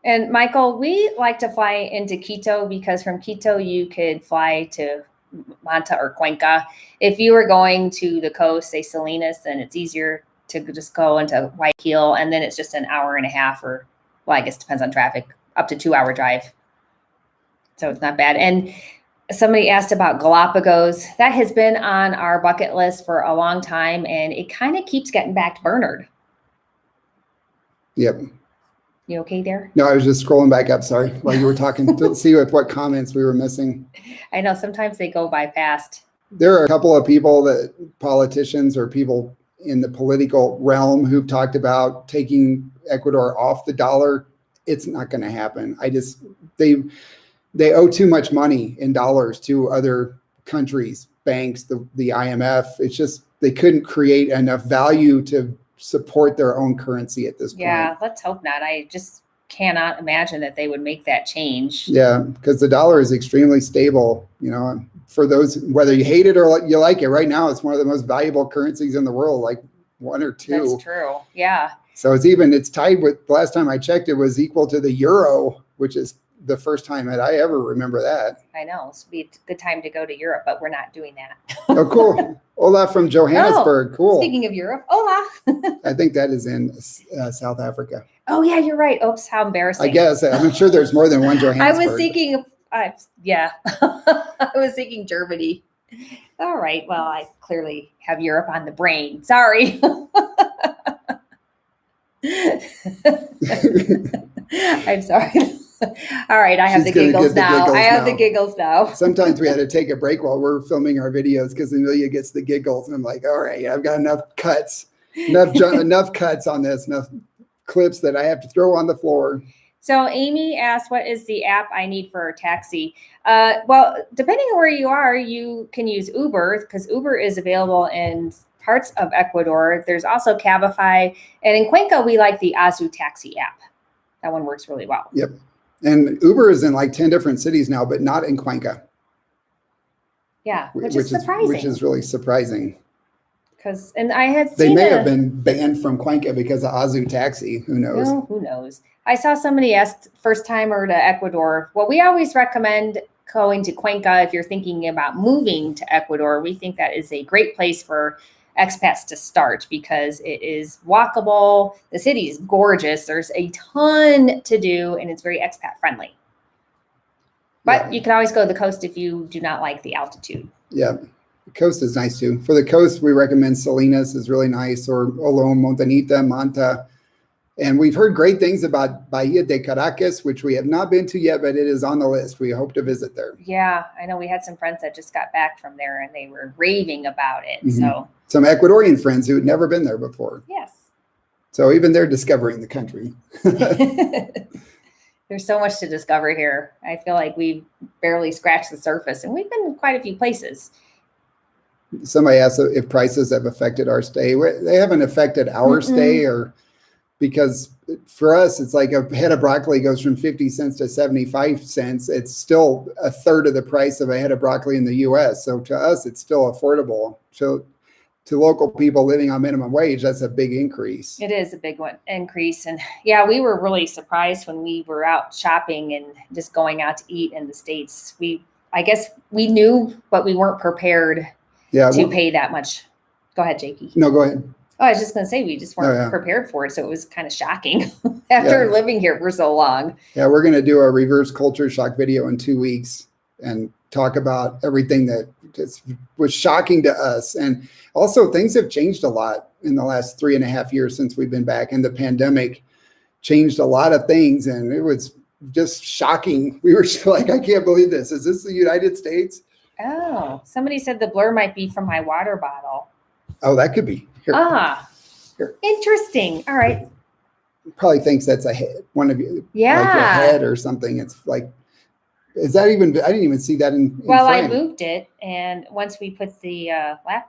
And Michael, we like to fly into Quito because from Quito, you could fly to Manta or Cuenca. If you were going to the coast, say Salinas, then it's easier to just go into Guayaquil. And then it's just an hour and a half or, well, I guess it depends on traffic, up to 2 hour drive. So it's not bad. And somebody asked about Galapagos. That has been on our bucket list for a long time, and it kind of keeps getting back to Bernard. Yep. You okay there? No, I was just scrolling back up, sorry, while you were talking to see what comments we were missing. I know sometimes they go by fast. There are a couple of politicians or people in the political realm who've talked about taking Ecuador off the dollar. It's not going to happen. They owe too much money in dollars to other countries, banks, the IMF. It's just they couldn't create enough value to support their own currency at this point. Yeah, let's hope not. I just cannot imagine that they would make that change. Yeah, because the dollar is extremely stable. For those, whether you hate it or you like it, right now it's one of the most valuable currencies in the world, like one or two. That's true. Yeah. So it's tied with, the last time I checked, it was equal to the euro, which is the first time that I ever remember that. I know. It's be a good time to go to Europe, but we're not doing that. Oh, cool. Hola from Johannesburg. Cool. Speaking of Europe, hola. I think that is in South Africa. Oh, yeah, you're right. Oops, how embarrassing. I guess. I'm sure there's more than one Johannesburg. I was thinking, I was thinking Germany. All right. Well, I clearly have Europe on the brain. Sorry. I'm sorry. All right, I have the giggles now. I have the giggles now. Sometimes we had to take a break while we're filming our videos because Amelia gets the giggles, and I'm like, all right, I've got enough cuts on this, enough clips that I have to throw on the floor. So Amy asked, what is the app I need for a taxi? Well, depending on where you are, you can use Uber because Uber is available in parts of Ecuador. There's also Cabify. And in Cuenca, we like the Azu taxi app. That one works really well. Yep. And Uber is in like 10 different cities now, but not in Cuenca. Yeah, which is surprising. Which is really surprising. And I had seen they may have been banned from Cuenca because of Azu taxi. Who knows? No, who knows? I saw somebody asked first timer to Ecuador. Well, we always recommend going to Cuenca if you're thinking about moving to Ecuador. We think that is a great place for expats to start because it is walkable. The city is gorgeous. There's a ton to do and it's very expat friendly. But you can always go to the coast if you do not like the altitude. Yeah. The coast is nice too. For the coast, we recommend Salinas is really nice, or Olón, Montañita, Manta. And we've heard great things about Bahia de Caracas, which we have not been to yet, but it is on the list. We hope to visit there. Yeah, I know we had some friends that just got back from there and they were raving about it. Mm-hmm. So some Ecuadorian friends who had never been there before. Yes. So even they're discovering the country. There's so much to discover here. I feel like we've barely scratched the surface, and we've been in quite a few places. Somebody asked if prices have affected our stay. They haven't affected our stay, or because for us, it's like a head of broccoli goes from 50 cents to 75 cents. It's still a third of the price of a head of broccoli in the US. So to us, it's still affordable. So to local people living on minimum wage, that's a big increase. It is a big increase. And yeah, we were really surprised when we were out shopping and just going out to eat in the States. I guess we knew, but we weren't prepared to pay that much. Go ahead, JP. No, go ahead. Oh, I was just going to say, we just weren't prepared for it. So it was kind of shocking after living here for so long. Yeah, we're going to do a reverse culture shock video in 2 weeks and talk about everything that was shocking to us. And also things have changed a lot in the last 3.5 years since we've been back, and the pandemic changed a lot of things. And it was just shocking. We were like, I can't believe this. Is this the United States? Oh, somebody said the blur might be from my water bottle. Oh, that could be. Here. Interesting. All right. Probably thinks that's a head, one of you, like your Yeah. head or something. It's like, is that even? I didn't even see that in Well, I frame. moved it, and once we put the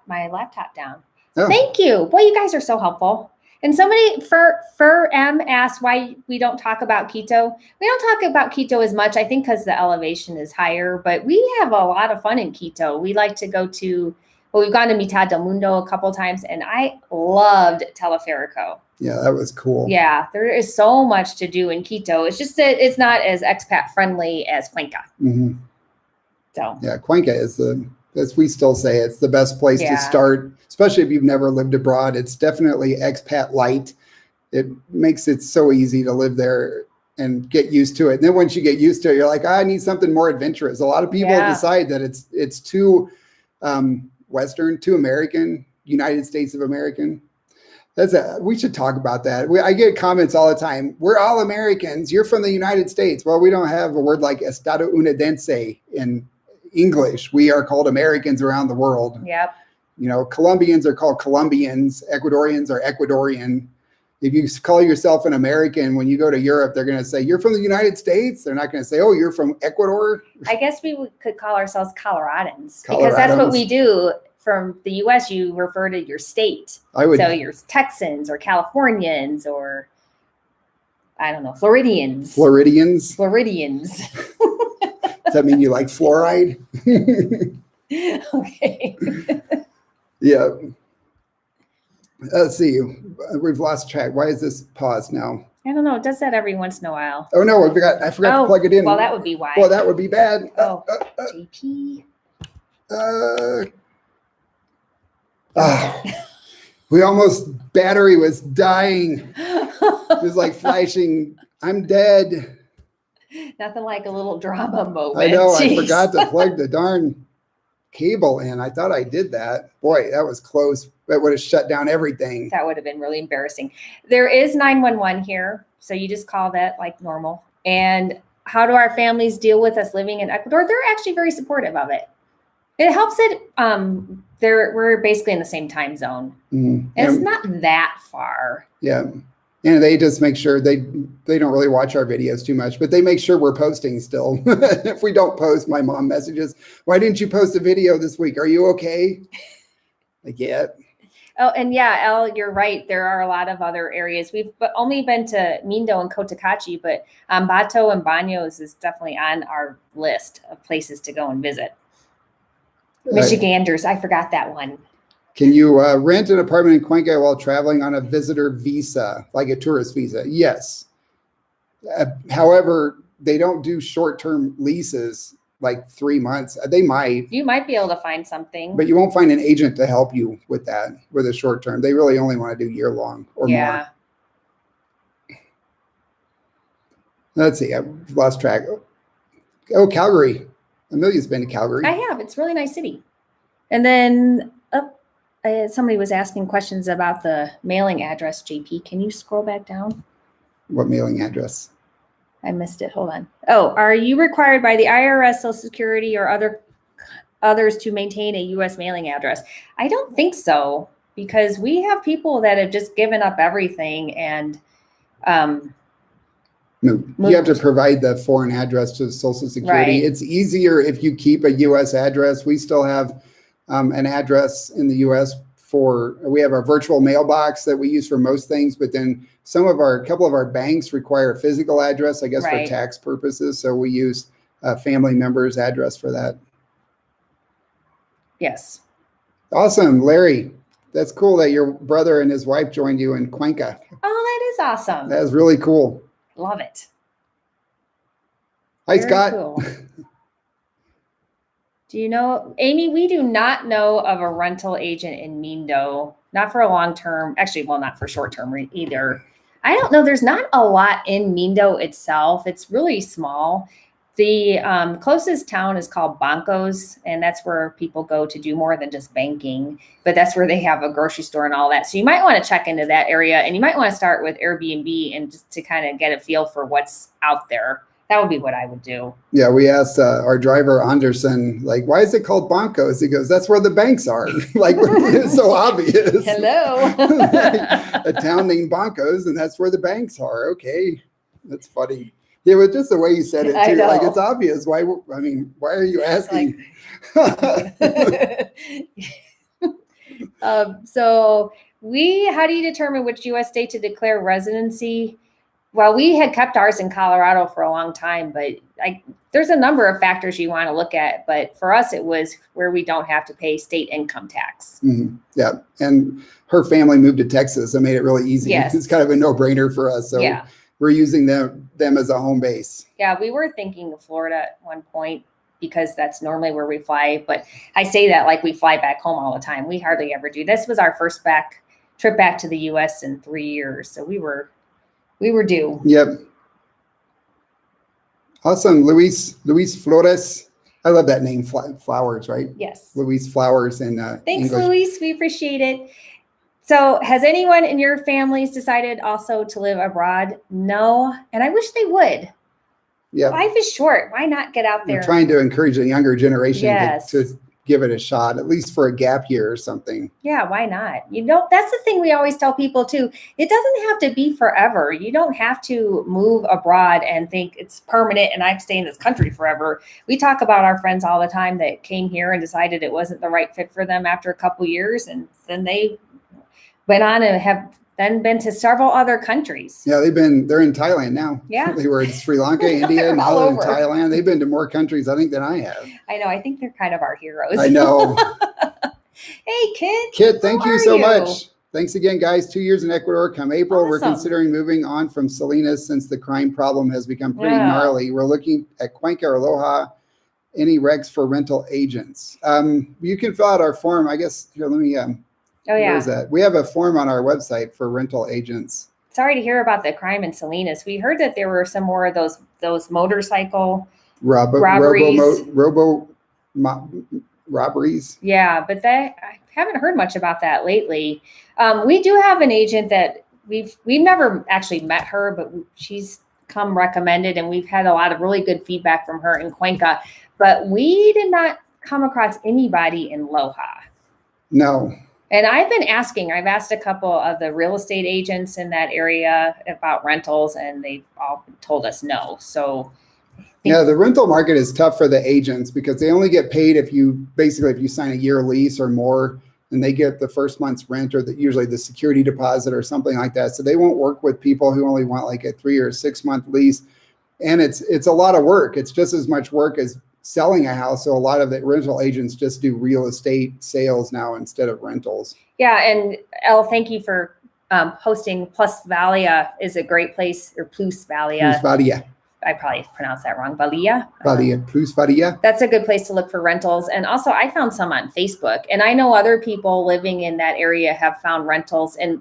my laptop down. Oh. Thank you. Boy, you guys are so helpful. And somebody, Fur M, asked why we don't talk about Quito. We don't talk about Quito as much, I think, because the elevation is higher. But we have a lot of fun in Quito. We like to go to. Well, we've gone to Mitad del Mundo a couple times, and I loved Teleferico. Yeah, that was cool. Yeah, there is so much to do in Quito. It's just that it's not as expat friendly as Cuenca. Mm-hmm. So yeah, Cuenca is as we still say, it's the best place to Yeah. start, especially if you've never lived abroad. It's definitely expat light. It makes it so easy to live there and get used to it. And then once you get used to it, you're like, I need something more adventurous. A lot of people Yeah. decide that it's too Western, too American, United States of American. We should talk about that. I get comments all the time. We're all Americans. You're from the United States. Well, we don't have a word like estadounidense in English. We are called Americans around the world. Yep. You know, Colombians are called Colombians. Ecuadorians are Ecuadorian. If you call yourself an American, when you go to Europe, they're going to say, you're from the United States. They're not going to say, oh, you're from Ecuador. I guess could call ourselves Coloradans because that's what we do. From the U.S., you refer to your state. So you're Texans or Californians or, I don't know, Floridians. Floridians. Does that mean you like fluoride? Okay. Yeah. Let's see. We've lost track. Why is this paused now? I don't know. It does that every once in a while. Oh, no. I forgot to plug it in. Well, that would be why. Well, that would be bad. JP. Battery was dying. It was like flashing. I'm dead. Nothing like a little drama moment. I know. Jeez. I forgot to plug the darn cable in. I thought I did that. Boy, that was close. That would have shut down everything. That would have been really embarrassing. There is 911 here. So you just call that like normal. And how do our families deal with us living in Ecuador? They're actually very supportive of it. It helps it. We're basically in the same time zone. Mm-hmm. And it's not that far. Yeah. And they just make sure they don't really watch our videos too much, but they make sure we're posting still. If we don't post, my mom messages, why didn't you post a video this week? Are you okay? Like, yeah. Oh, and yeah, Elle, you're right. There are a lot of other areas. We've only been to Mindo and Cotacachi, but Ambato and Baños is definitely on our list of places to go and visit. Michiganders, I forgot that one. Can you rent an apartment in Cuenca while traveling on a visitor visa, like a tourist visa? Yes. However, they don't do short-term leases like 3 months. They might. You might be able to find something. But you won't find an agent to help you with that, with a short term. They really only want to do year-long or more. Let's see. I've lost track. Oh, Calgary. Amelia's been to Calgary. I have. It's a really nice city. And then somebody was asking questions about the mailing address, JP. Can you scroll back down? What mailing address? I missed it. Hold on. Oh, are you required by the IRS, Social Security, or others to maintain a U.S. mailing address? I don't think so, because we have people that have just given up everything and No, you have to provide the foreign address to Social Security. Right. It's easier if you keep a U.S. address. We still have an address in the U.S. we have our virtual mailbox that we use for most things, but then a couple of our banks require a physical address, I guess, Right. for tax purposes. So we use a family member's address for that. Yes. Awesome, Larry. That's cool that your brother and his wife joined you in Cuenca. Oh, that is awesome. That is really cool. Love it. Hi, Very Scott. cool. Do you know, Amy, we do not know of a rental agent in Mindo, not for a long term, actually, well, not for short term either. I don't know. There's not a lot in Mindo itself. It's really small. The closest town is called Bancos, and that's where people go to do more than just banking, but that's where they have a grocery store and all that. So you might want to check into that area, and you might want to start with Airbnb and just to kind of get a feel for what's out there. That would be what I would do. Yeah, we asked our driver Anderson, like, why is it called Bancos? He goes, that's where the banks are. Like, it's so obvious. Hello. Like, a town named Bancos, and that's where the banks are. Okay, that's funny. Yeah, but just the way you said it too, like, it's obvious. Why are you asking? So how do you determine which U.S. state to declare residency? Well, we had kept ours in Colorado for a long time, but there's a number of factors you want to look at. But for us, it was where we don't have to pay state income tax. Mm-hmm. Yeah, and her family moved to Texas. That made it really easy. Yes. It's kind of a no-brainer for us. So yeah. We're using them as a home base. Yeah, we were thinking of Florida at one point because that's normally where we fly. But I say that like we fly back home all the time. We hardly ever do. This was our first trip back to the U.S. in 3 years. So we were due. Yep. Awesome. Luis Flores. I love that name, Flowers, right? Yes. Luis Flowers in Thanks, English. Luis. We appreciate it. So has anyone in your families decided also to live abroad? No. And I wish they would. Yeah. Life is short. Why not get out there? We're trying to encourage the younger generation Yes. to give it a shot, at least for a gap year or something. Yeah, why not? That's the thing we always tell people too. It doesn't have to be forever. You don't have to move abroad and think it's permanent and I stay in this country forever. We talk about our friends all the time that came here and decided it wasn't the right fit for them after a couple years, and then they went on and have then been to several other countries. Yeah, they're in Thailand now. Yeah. They were in Sri Lanka, India, now they're in over. Thailand. They've been to more countries, I think, than I have. I know. I think they're kind of our heroes. I know. Hey, Kit. Kit, thank you so you? much. Thanks again, guys. 2 years in Ecuador. Come April, we're Awesome. considering moving on from Salinas since the crime problem has become pretty gnarly. We're looking at Cuenca or Aloha, any recs for rental agents. You can fill out our form. I guess, here, let me... Oh, yeah. Where is that? We have a form on our website for rental agents. Sorry to hear about the crime in Salinas. We heard that there were some more of those motorcycle robberies. Robberies. Yeah, but I haven't heard much about that lately. We do have an agent that we've never actually met her, but she's come recommended, and we've had a lot of really good feedback from her in Cuenca. But we did not come across anybody in Loja. No. And I've asked a couple of the real estate agents in that area about rentals, and they've all told us no. So yeah, the rental market is tough for the agents because they only get paid if you sign a year lease or more, and they get the first month's rent or usually the security deposit or something like that. So they won't work with people who only want like a 3 or 6 month lease. And it's a lot of work. It's just as much work as selling a house. So a lot of the rental agents just do real estate sales now instead of rentals. Yeah. And Elle, thank you for hosting. Plus Valia is a great place, or Plus Valia. Plus Valia. I probably pronounced that wrong. Valia. Plus Valia. That's a good place to look for rentals. And also I found some on Facebook, and I know other people living in that area have found rentals, and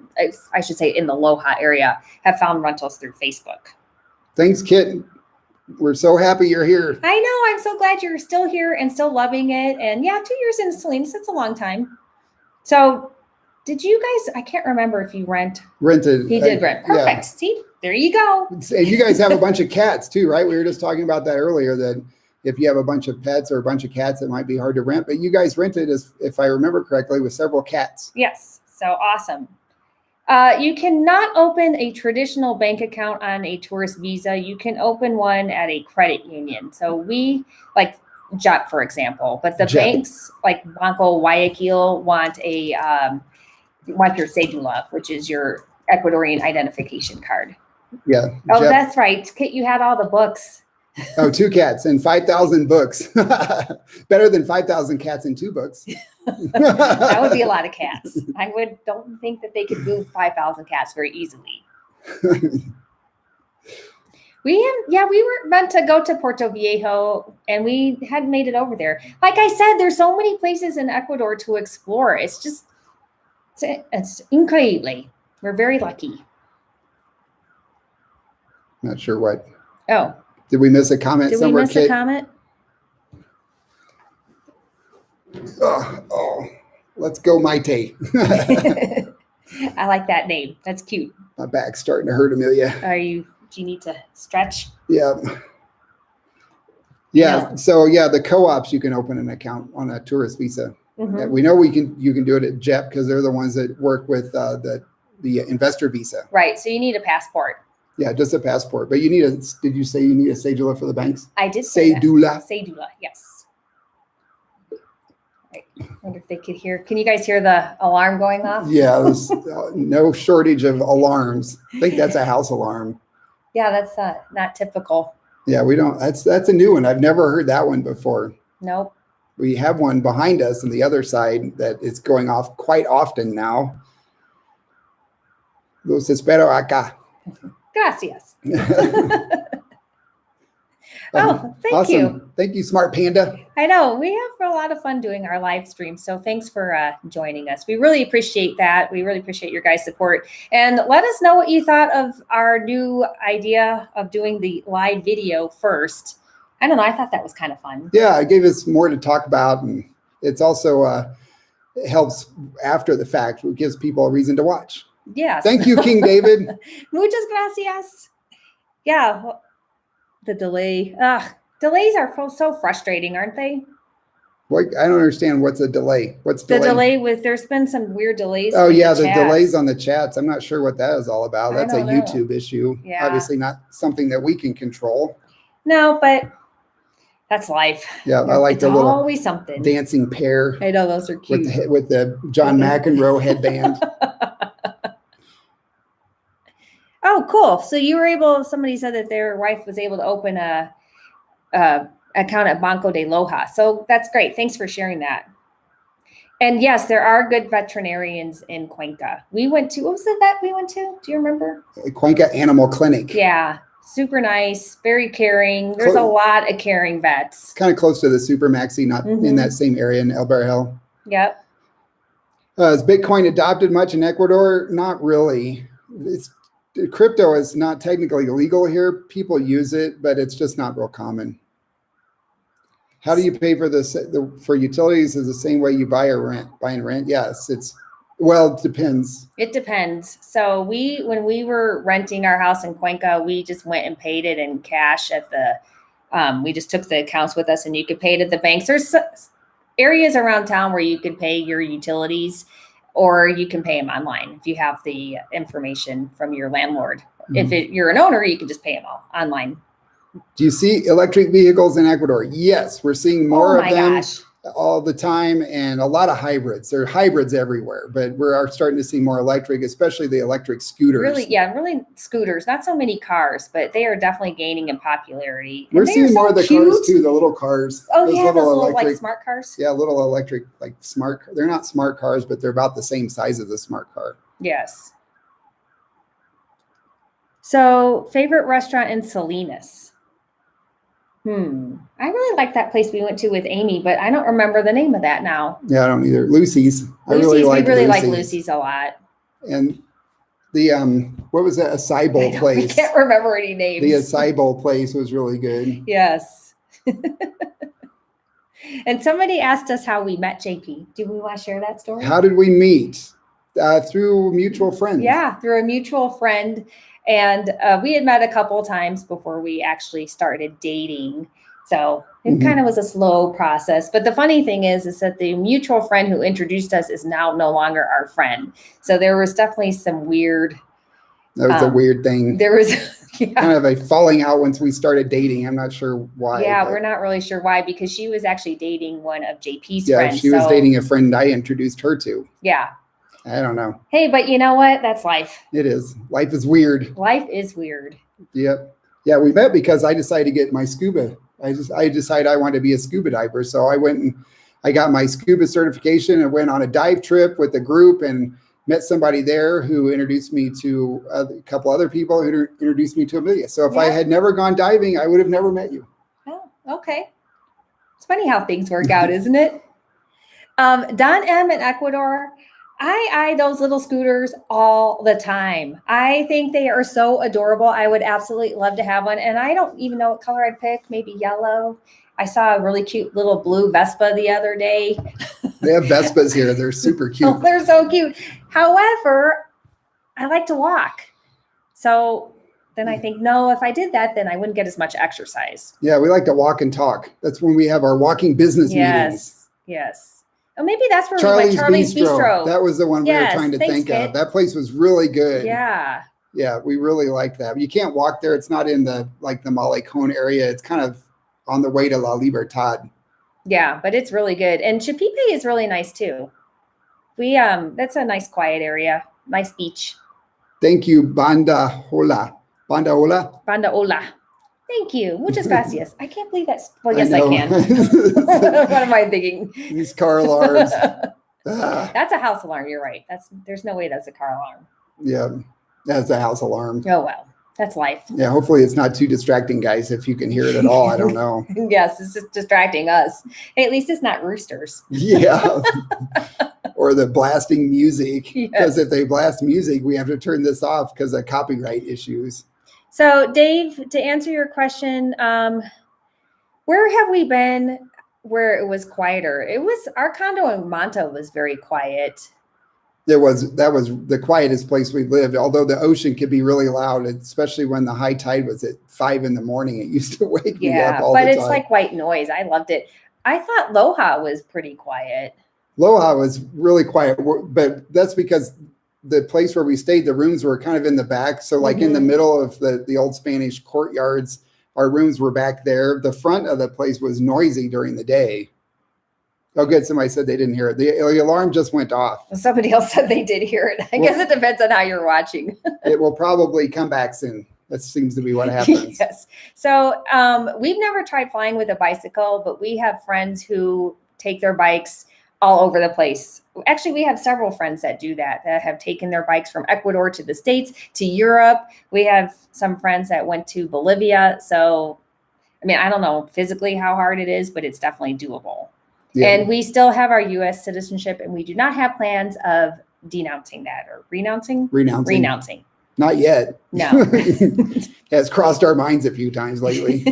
I should say in the Loja area have found rentals through Facebook. Thanks, Kit. We're so happy you're here. I know. I'm so glad you're still here and still loving it. And yeah, 2 years in Salinas, it's a long time. So did you guys, I can't remember if you rented. He did rent. Perfect. Yeah. See, there you go. And you guys have a bunch of cats too, right? We were just talking about that earlier, that if you have a bunch of pets or a bunch of cats, it might be hard to rent. But you guys rented, as if I remember correctly, with several cats. Yes. So awesome. You cannot open a traditional bank account on a tourist visa. You can open one at a credit union. So we, like JEP, for example, but the JEP. banks like Banco Guayaquil want want your cedula, which is your Ecuadorian identification card. Yeah. Oh, JEP. that's right. Kit, you had all the books. Oh, 2 cats and 5,000 books. Better than 5,000 cats and 2 books. That would be a lot of cats. I don't think that they could move 5,000 cats very easily. We were meant to go to Puerto Viejo and we hadn't made it over there. Like I said, there's so many places in Ecuador to explore. It's just, it's incredible. We're very lucky. Not sure what. Oh. Did we miss a comment somewhere, Did we miss a comment? Oh, let's go Maité. I like that name. That's cute. My back's starting to hurt, Amelia. Do you need to stretch? Yeah. Yeah. So yeah, the co-ops, you can open an account on a tourist visa. Mm-hmm. We know you can do it at JEP because they're the ones that work with the investor visa. Right. So you need a passport. Yeah, just a passport. But you need did you say you need a cedula for the banks? I did say Cedula. Cedula, yes. Right. I wonder if they could hear. Can you guys hear the alarm going off? Yeah, there's no shortage of alarms. I think that's a house alarm. Yeah, that's not typical. Yeah, we don't. That's a new one. I've never heard that one before. Nope. We have one behind us on the other side that is going off quite often now. Los espero acá. Gracias. Oh, thank awesome. you. Thank you, Smart Panda. I know. We have a lot of fun doing our live stream. So thanks for joining us. We really appreciate that. We really appreciate your guys' support. And let us know what you thought of our new idea of doing the live video first. I don't know. I thought that was kind of fun. Yeah, it gave us more to talk about. And it's also it helps after the fact. It gives people a reason to watch. Yes. Thank you, King David. Muchas gracias. Yeah. Well, the delay. Delays are so frustrating, aren't they? What, I don't understand. What's a delay? What's the delay with? There's been some weird delays. Oh yeah, the delays on the chats. I'm not sure what that is all about. That's a YouTube issue. Yeah. Obviously not something that we can control. No, but that's life. Yeah, I like the little always something dancing pear. I know those are cute with the John McEnroe headband. Oh, cool. So you were able. Somebody said that their wife was able to open a account at Banco de Loja. So that's great. Thanks for sharing that. And yes, there are good veterinarians in Cuenca. We went to, what was the vet we went to? Do you remember? Cuenca Animal Clinic. Yeah. Super nice, very caring. There's a lot of caring vets. Kind of close to the Super Maxi, not in that same area in El Barril. Yep. Is Bitcoin adopted much in Ecuador? Not really. Crypto is not technically legal here. People use it, but it's just not real common. How do you pay for for utilities? Is the same way you buy or rent? Buy and rent? Yes, it depends. It depends. So when we were renting our house in Cuenca, we just went and paid it in cash at we just took the accounts with us and you could pay it at the banks. There's areas around town where you could pay your utilities or you can pay them online if you have the information from your landlord. Mm-hmm. If you're an owner, you can just pay them all online. Do you see electric vehicles in Ecuador? Yes, we're seeing more of them. Gosh. All the time, and a lot of hybrids. There are hybrids everywhere, but we're starting to see more electric, especially the electric scooters. Really scooters. Not so many cars, but they are definitely gaining in popularity. We're seeing more of the cars too, the little cars. Oh yeah, those little like smart cars. Yeah, little electric, like smart. They're not smart cars, but they're about the same size as a smart car. Yes. So, favorite restaurant in Salinas? I really like that place we went to with Amy, but I don't remember the name of that now. Yeah, I don't either. Lucy's. We really like Lucy's a lot. And the what was that? Acai Bowl place. I can't remember any names. The Acai Bowl place was really good. Yes. And somebody asked us how we met JP. Do we want to share that story? How did we meet? Through mutual friends. Yeah, through a mutual friend. And we had met a couple of times before we actually started dating. So it kind of was a slow process. But the funny thing is that the mutual friend who introduced us is now no longer our friend. So there was definitely some weird. That was a weird thing. There was kind of a falling out once we started dating. I'm not sure why. Yeah, we're not really sure why, because she was actually dating one of JP's friends. Yeah, she was dating a friend I introduced her to. Yeah. I don't know. Hey, but you know what? That's life. It is. Life is weird. Life is weird. Yep. Yeah, we met because I decided to get my scuba. I decided I wanted to be a scuba diver. So I went and I got my scuba certification and went on a dive trip with a group and met somebody there who introduced me to a couple other people who introduced me to Amelia. So if I had never gone diving, I would have never met you. Oh, okay. It's funny how things work out, isn't it? Don M in Ecuador. I eye those little scooters all the time. I think they are so adorable. I would absolutely love to have one. And I don't even know what color I'd pick, maybe yellow. I saw a really cute little blue Vespa the other day. They have Vespas here. They're super cute. Oh, they're so cute. However, I like to walk. So then I think, no, if I did that, then I wouldn't get as much exercise. Yeah, we like to walk and talk. That's when we have our walking business meetings. Yes. Oh, maybe that's where we went. Charlie's Bistro. That was the one we were trying to think of. That place was really good. Yeah. Yeah, we really liked that. You can't walk there. It's not in the Malecón area. It's kind of on the way to La Libertad. Yeah, but it's really good. And Chapipe is really nice too. That's a nice quiet area. Nice beach. Thank you, Banda Hola. Banda Hola? Banda Hola. Thank you. Muchas gracias. I can't believe that's, well, yes, I can. What am I thinking? These car alarms. That's a house alarm. You're right. There's no way that's a car alarm. Yeah, that's a house alarm. Oh, well, that's life. Yeah, hopefully it's not too distracting, guys, if you can hear it at all. I don't know. Yes, it's just distracting us. Hey, at least it's not roosters. Yeah. Or the blasting music. Because if they blast music, we have to turn this off because of copyright issues. So, Dave, to answer your question, where have we been where it was quieter? It was our condo in Manta was very quiet. That was the quietest place we lived, although the ocean could be really loud, especially when the high tide was at 5 a.m. It used to wake me up all the time. But it's like white noise. I loved it. I thought Loja was pretty quiet. Loja was really quiet, but that's because the place where we stayed, the rooms were kind of in the back. So like in the middle of the old Spanish courtyards, our rooms were back there. The front of the place was noisy during the day. Oh, good. Somebody said they didn't hear it. The alarm just went off. Somebody else said they did hear it. I guess it depends on how you're watching. It will probably come back soon. That seems to be what happens. Yes. So we've never tried flying with a bicycle, but we have friends who take their bikes all over the place. Actually, we have several friends that do that have taken their bikes from Ecuador to the States, to Europe. We have some friends that went to Bolivia. So, I mean, I don't know physically how hard it is, but it's definitely doable. Yeah. And we still have our U.S. citizenship, and we do not have plans of denouncing that or renouncing. Not yet. No. It has crossed our minds a few times lately.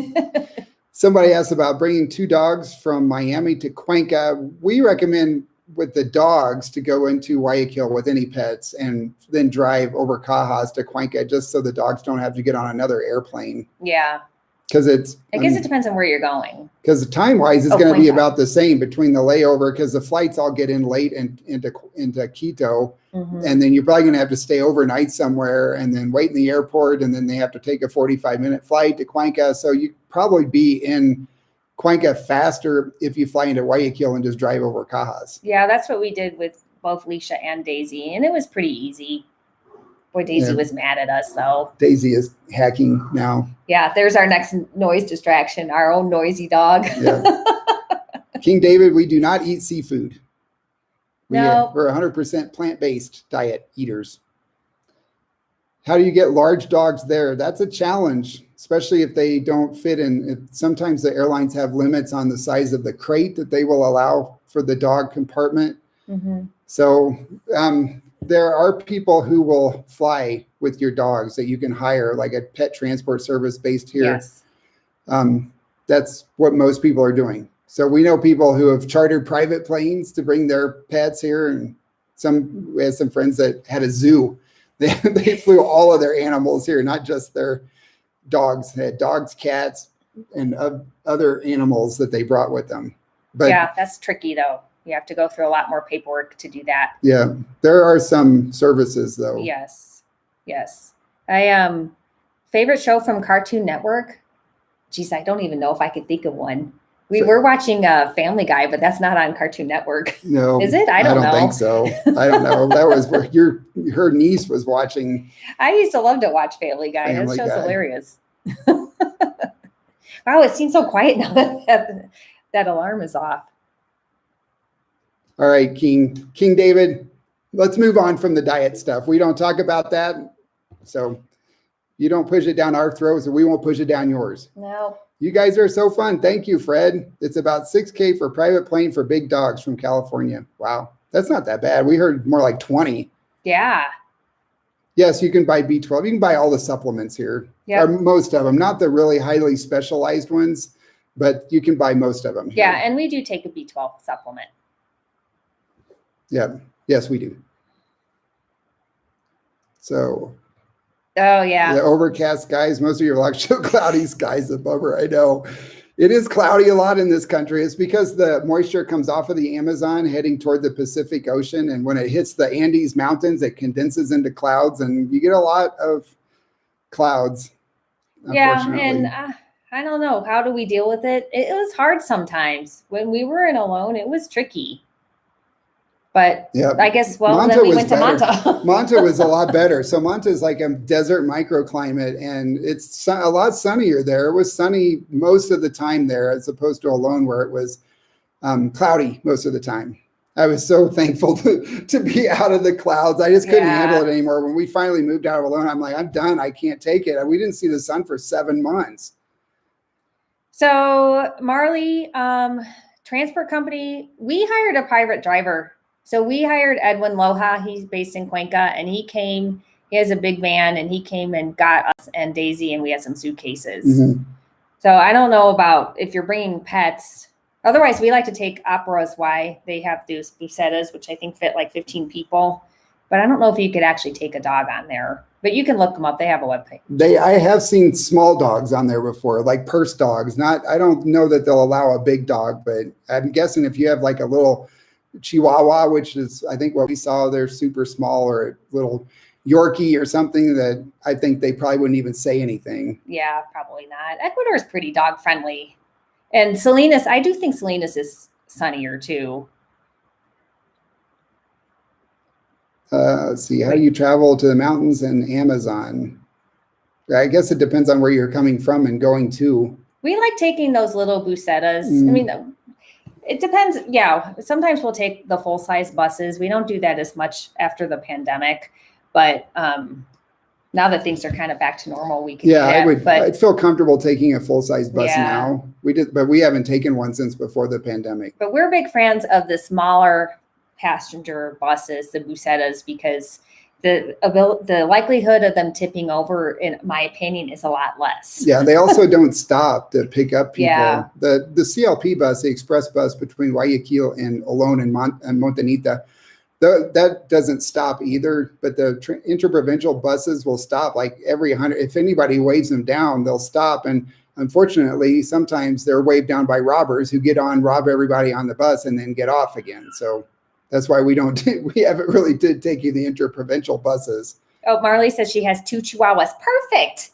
Somebody asked about bringing 2 dogs from Miami to Cuenca. We recommend with the dogs to go into Guayaquil with any pets and then drive over Cajas to Cuenca just so the dogs don't have to get on another airplane. Yeah. Because I guess it depends on where you're going. Because time-wise, it's going to be about the same between the layover because the flights all get in late into Quito. And then you're probably going to have to stay overnight somewhere and then wait in the airport. And then they have to take a 45-minute flight to Cuenca. So you'd probably be in Cuenca faster if you fly into Guayaquil and just drive over Cajas. Yeah, that's what we did with both Leisha and Daisy. And it was pretty easy. Boy, Daisy was mad at us, though. Daisy is hacking now. Yeah, there's our next noise distraction, our own noisy dog. Yeah. King David, we do not eat seafood. No. We're 100% plant-based diet eaters. How do you get large dogs there? That's a challenge, especially if they don't fit in. Sometimes the airlines have limits on the size of the crate that they will allow for the dog compartment. So there are people who will fly with your dogs that you can hire, like a pet transport service based here. Yes. That's what most people are doing. So we know people who have chartered private planes to bring their pets here, and We had some friends that had a zoo. They flew all of their animals here, not just their dogs. They had dogs, cats, and other animals that they brought with them. But yeah, that's tricky though. You have to go through a lot more paperwork to do that. Yeah, there are some services though. Yes. I favorite show from Cartoon Network. Geez, I don't even know if I could think of one. We were watching Family Guy, but that's not on Cartoon Network. No, is it? I don't know. think so. I don't know. That was where her niece was watching. I used to love to watch Family Guy. That show's hilarious. Wow, it seems so quiet now that alarm is off. All right, King David, let's move on from the diet stuff. We don't talk about that. So you don't push it down our throats, or we won't push it down yours. No. You guys are so fun. Thank you, Fred. It's about $6,000 for private plane for big dogs from California. Wow. That's not that bad. We heard more like 20. Yeah. Yes, you can buy B12. You can buy all the supplements here. Yeah. Most of them, not the really highly specialized ones, but you can buy most of them here. Yeah, and we do take a B12 supplement. Yeah. Yes, we do. So. Oh, yeah. The overcast skies, most of your luck show cloudy skies, a bummer. I know. It is cloudy a lot in this country. It's because the moisture comes off of the Amazon heading toward the Pacific Ocean. And when it hits the Andes Mountains, it condenses into clouds and you get a lot of clouds. Yeah, and I don't know. How do we deal with it? It was hard sometimes. When we were in alone, it was tricky. But yeah, I guess, well, Manta then we went to Manta. Manta was a lot better. So Manta is like a desert microclimate, and it's a lot sunnier there. It was sunny most of the time there, as opposed to alone where it was cloudy most of the time. I was so thankful to be out of the clouds. I just couldn't handle it anymore. When we finally moved out of alone, I'm like, I'm done. I can't take it. We didn't see the sun for 7 months. So Marley, transport company, we hired a private driver. So we hired Edwin Loja. He's based in Cuenca, and he came. He has a big van, and he came and got us and Daisy, and we had some suitcases. Mm-hmm. So I don't know about if you're bringing pets. Otherwise, we like to take Opera's Y. They have those busettas, which I think fit like 15 people. But I don't know if you could actually take a dog on there. But you can look them up. They have a webpage. I have seen small dogs on there before, like purse dogs. I don't know that they'll allow a big dog, but I'm guessing if you have like a little Chihuahua, which is, I think what we saw, they're super small, or a little Yorkie or something, that I think they probably wouldn't even say anything. Yeah, probably not. Ecuador is pretty dog friendly. And Salinas, I do think Salinas is sunnier too. Let's see, how do you travel to the mountains and Amazon? I guess it depends on where you're coming from and going to. We like taking those little busettas. I mean, it depends. Yeah, sometimes we'll take the full-size buses. We don't do that as much after the pandemic, but now that things are kind of back to normal, we can. Yeah, I'd feel comfortable taking a full-size bus now. But we haven't taken one since before the pandemic. But we're big fans of the smaller passenger buses, the busettas, because the likelihood of them tipping over, in my opinion, is a lot less. Yeah, they also don't stop to pick up people. Yeah. The CLP bus, the express bus between Guayaquil and Olón and Montanita, that doesn't stop either. But the interprovincial buses will stop like every 100. If anybody waves them down, they'll stop. And unfortunately, sometimes they're waved down by robbers who get on, rob everybody on the bus, and then get off again. So that's why we haven't really taken the interprovincial buses. Oh, Marley says she has 2 Chihuahuas. Perfect.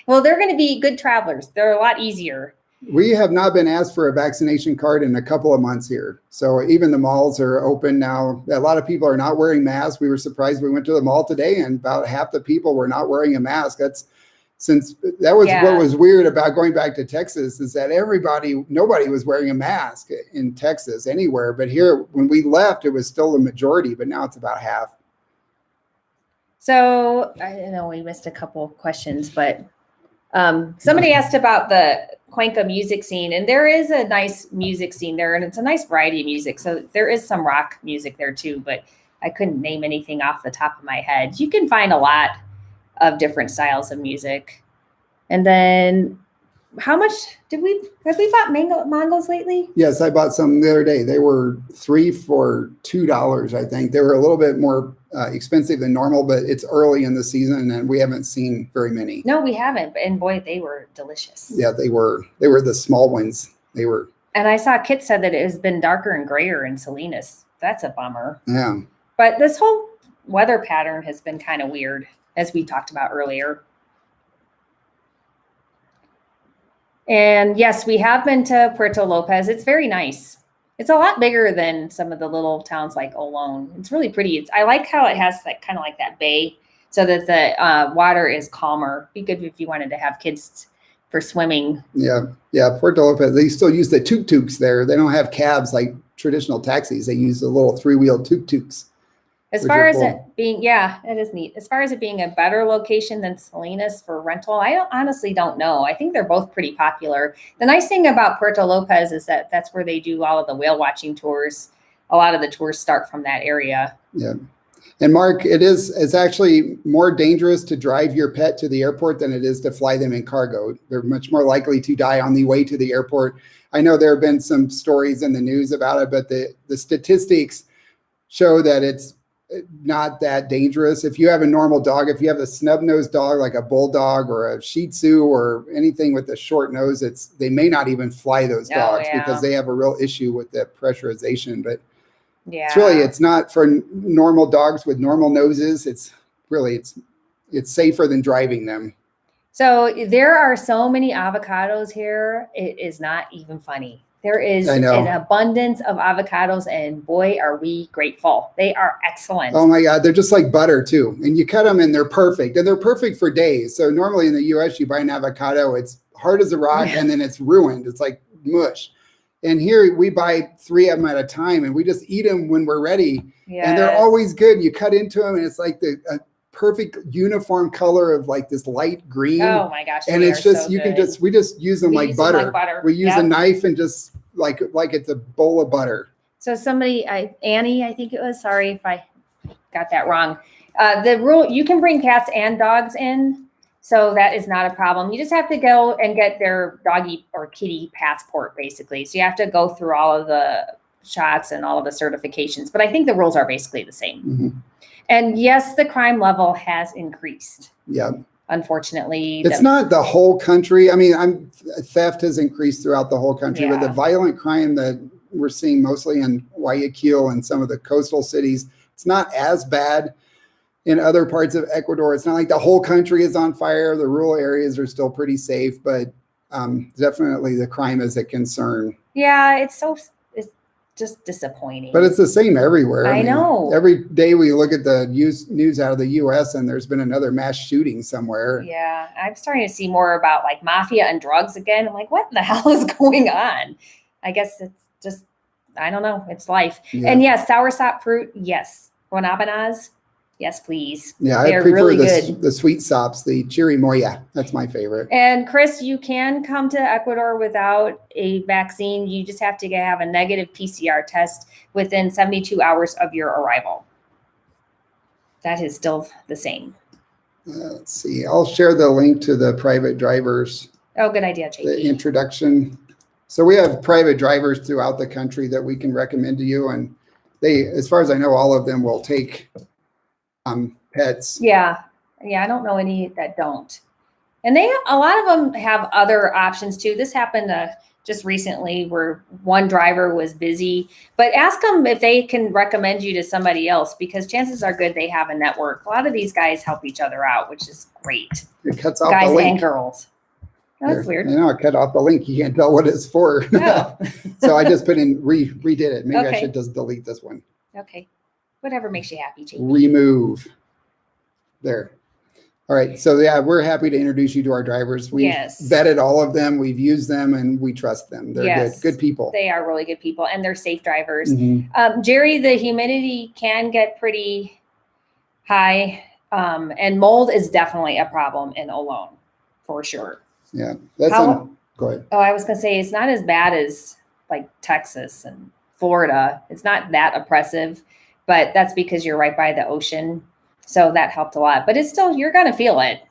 Well, they're going to be good travelers. They're a lot easier. We have not been asked for a vaccination card in a couple of months here. So even the malls are open now. A lot of people are not wearing masks. We were surprised. We went to the mall today and about half the people were not wearing a mask. That was what was weird about going back to Texas, is that nobody was wearing a mask in Texas anywhere. But here, when we left, it was still the majority, but now it's about half. So I know we missed a couple questions, but somebody asked about the Cuenca music scene, and there is a nice music scene there, and it's a nice variety of music. So there is some rock music there too, but I couldn't name anything off the top of my head. You can find a lot of different styles of music. And then how much have we bought mangoes lately? Yes, I bought some the other day. They were 3 for $2, I think. They were a little bit more expensive than normal, but it's early in the season and we haven't seen very many. No, we haven't. And boy, they were delicious. Yeah, they were the small ones. They were. And I saw Kit said that it has been darker and grayer in Salinas. That's a bummer. Yeah. But this whole weather pattern has been kind of weird, as we talked about earlier. And yes, we have been to Puerto Lopez. It's very nice. It's a lot bigger than some of the little towns like Olón. It's really pretty. I like how it has that kind of like that bay so that the water is calmer. Be good if you wanted to have kids for swimming. Yeah. Puerto Lopez, they still use the tuk-tuks there. They don't have cabs like traditional taxis. They use the little 3-wheel tuk-tuks. As far as it being, it is neat. As far as it being a better location than Salinas for rental, I honestly don't know. I think they're both pretty popular. The nice thing about Puerto Lopez is that that's where they do all of the whale watching tours. A lot of the tours start from that area. Yeah. And Mark, it's actually more dangerous to drive your pet to the airport than it is to fly them in cargo. They're much more likely to die on the way to the airport. I know there have been some stories in the news about it, but the statistics show that it's not that dangerous. If you have a normal dog, if you have a snub-nosed dog like a bulldog or a Shih Tzu or anything with a short nose, they may not even fly those dogs because they have a real issue with the pressurization. But it's not for normal dogs with normal noses. It's safer than driving them. So there are so many avocados here. It is not even funny. There is an abundance of avocados, and boy, are we grateful. They are excellent. Oh my God, they're just like butter too. And you cut them and they're perfect. And they're perfect for days. So normally in the US, you buy an avocado, it's hard as a rock and then it's ruined. It's like mush. And here we buy 3 of them at a time and we just eat them when we're ready. Yes. And they're always good. You cut into them and it's like the perfect uniform color of like this light green. Oh my gosh. And it's just, we just use them like butter. We use a knife and just like it's a bowl of butter. So somebody, Annie, I think it was, sorry if I got that wrong. The rule, you can bring cats and dogs in. So that is not a problem. You just have to go and get their doggy or kitty passport basically. So you have to go through all of the shots and all of the certifications, but I think the rules are basically the same. Mm-hmm. And yes, the crime level has increased. Yeah. Unfortunately. It's not the whole country. I mean, theft has increased throughout the whole country, but the violent crime that we're seeing mostly in Guayaquil and some of the coastal cities, it's not as bad in other parts of Ecuador. It's not like the whole country is on fire. The rural areas are still pretty safe, but definitely the crime is a concern. Yeah, it's just disappointing. But it's the same everywhere. I know. Every day we look at the news out of the U.S. and there's been another mass shooting somewhere. Yeah, I'm starting to see more about like mafia and drugs again. I'm like, what the hell is going on? I guess it's just, I don't know. It's life. Yeah. And yes, soursop fruit. Yes. Guanabanas. Yes, please. Yeah, I prefer really the sweet sops, the chirimoya. That's my favorite. And Chris, you can come to Ecuador without a vaccine. You just have to have a negative PCR test within 72 hours of your arrival. That is still the same. Let's see. I'll share the link to the private drivers. Oh, good idea, JP. The introduction. So we have private drivers throughout the country that we can recommend to you. And they, as far as I know, all of them will take pets. Yeah. I don't know any that don't. And a lot of them have other options too. This happened just recently where one driver was busy, but ask them if they can recommend you to somebody else because chances are good they have a network. A lot of these guys help each other out, which is great. It cuts off guys the link. And girls. That's weird. I know, it cut off the link. You can't tell what it's for. Oh. So I just put in, redid it. Maybe I should just delete this one. Okay. Whatever makes you happy, JP. Remove. There. All right. So yeah, we're happy to introduce you to our drivers. We've vetted all of them. We've used them and we trust them. They're good people. They are really good people and they're safe drivers. Mm-hmm. Jerry, the humidity can get pretty high. And mold is definitely a problem in Olón for sure. Yeah. Go ahead. Oh, I was going to say it's not as bad as like Texas and Florida. It's not that oppressive, but that's because you're right by the ocean. So that helped a lot, but it's still, you're going to feel it.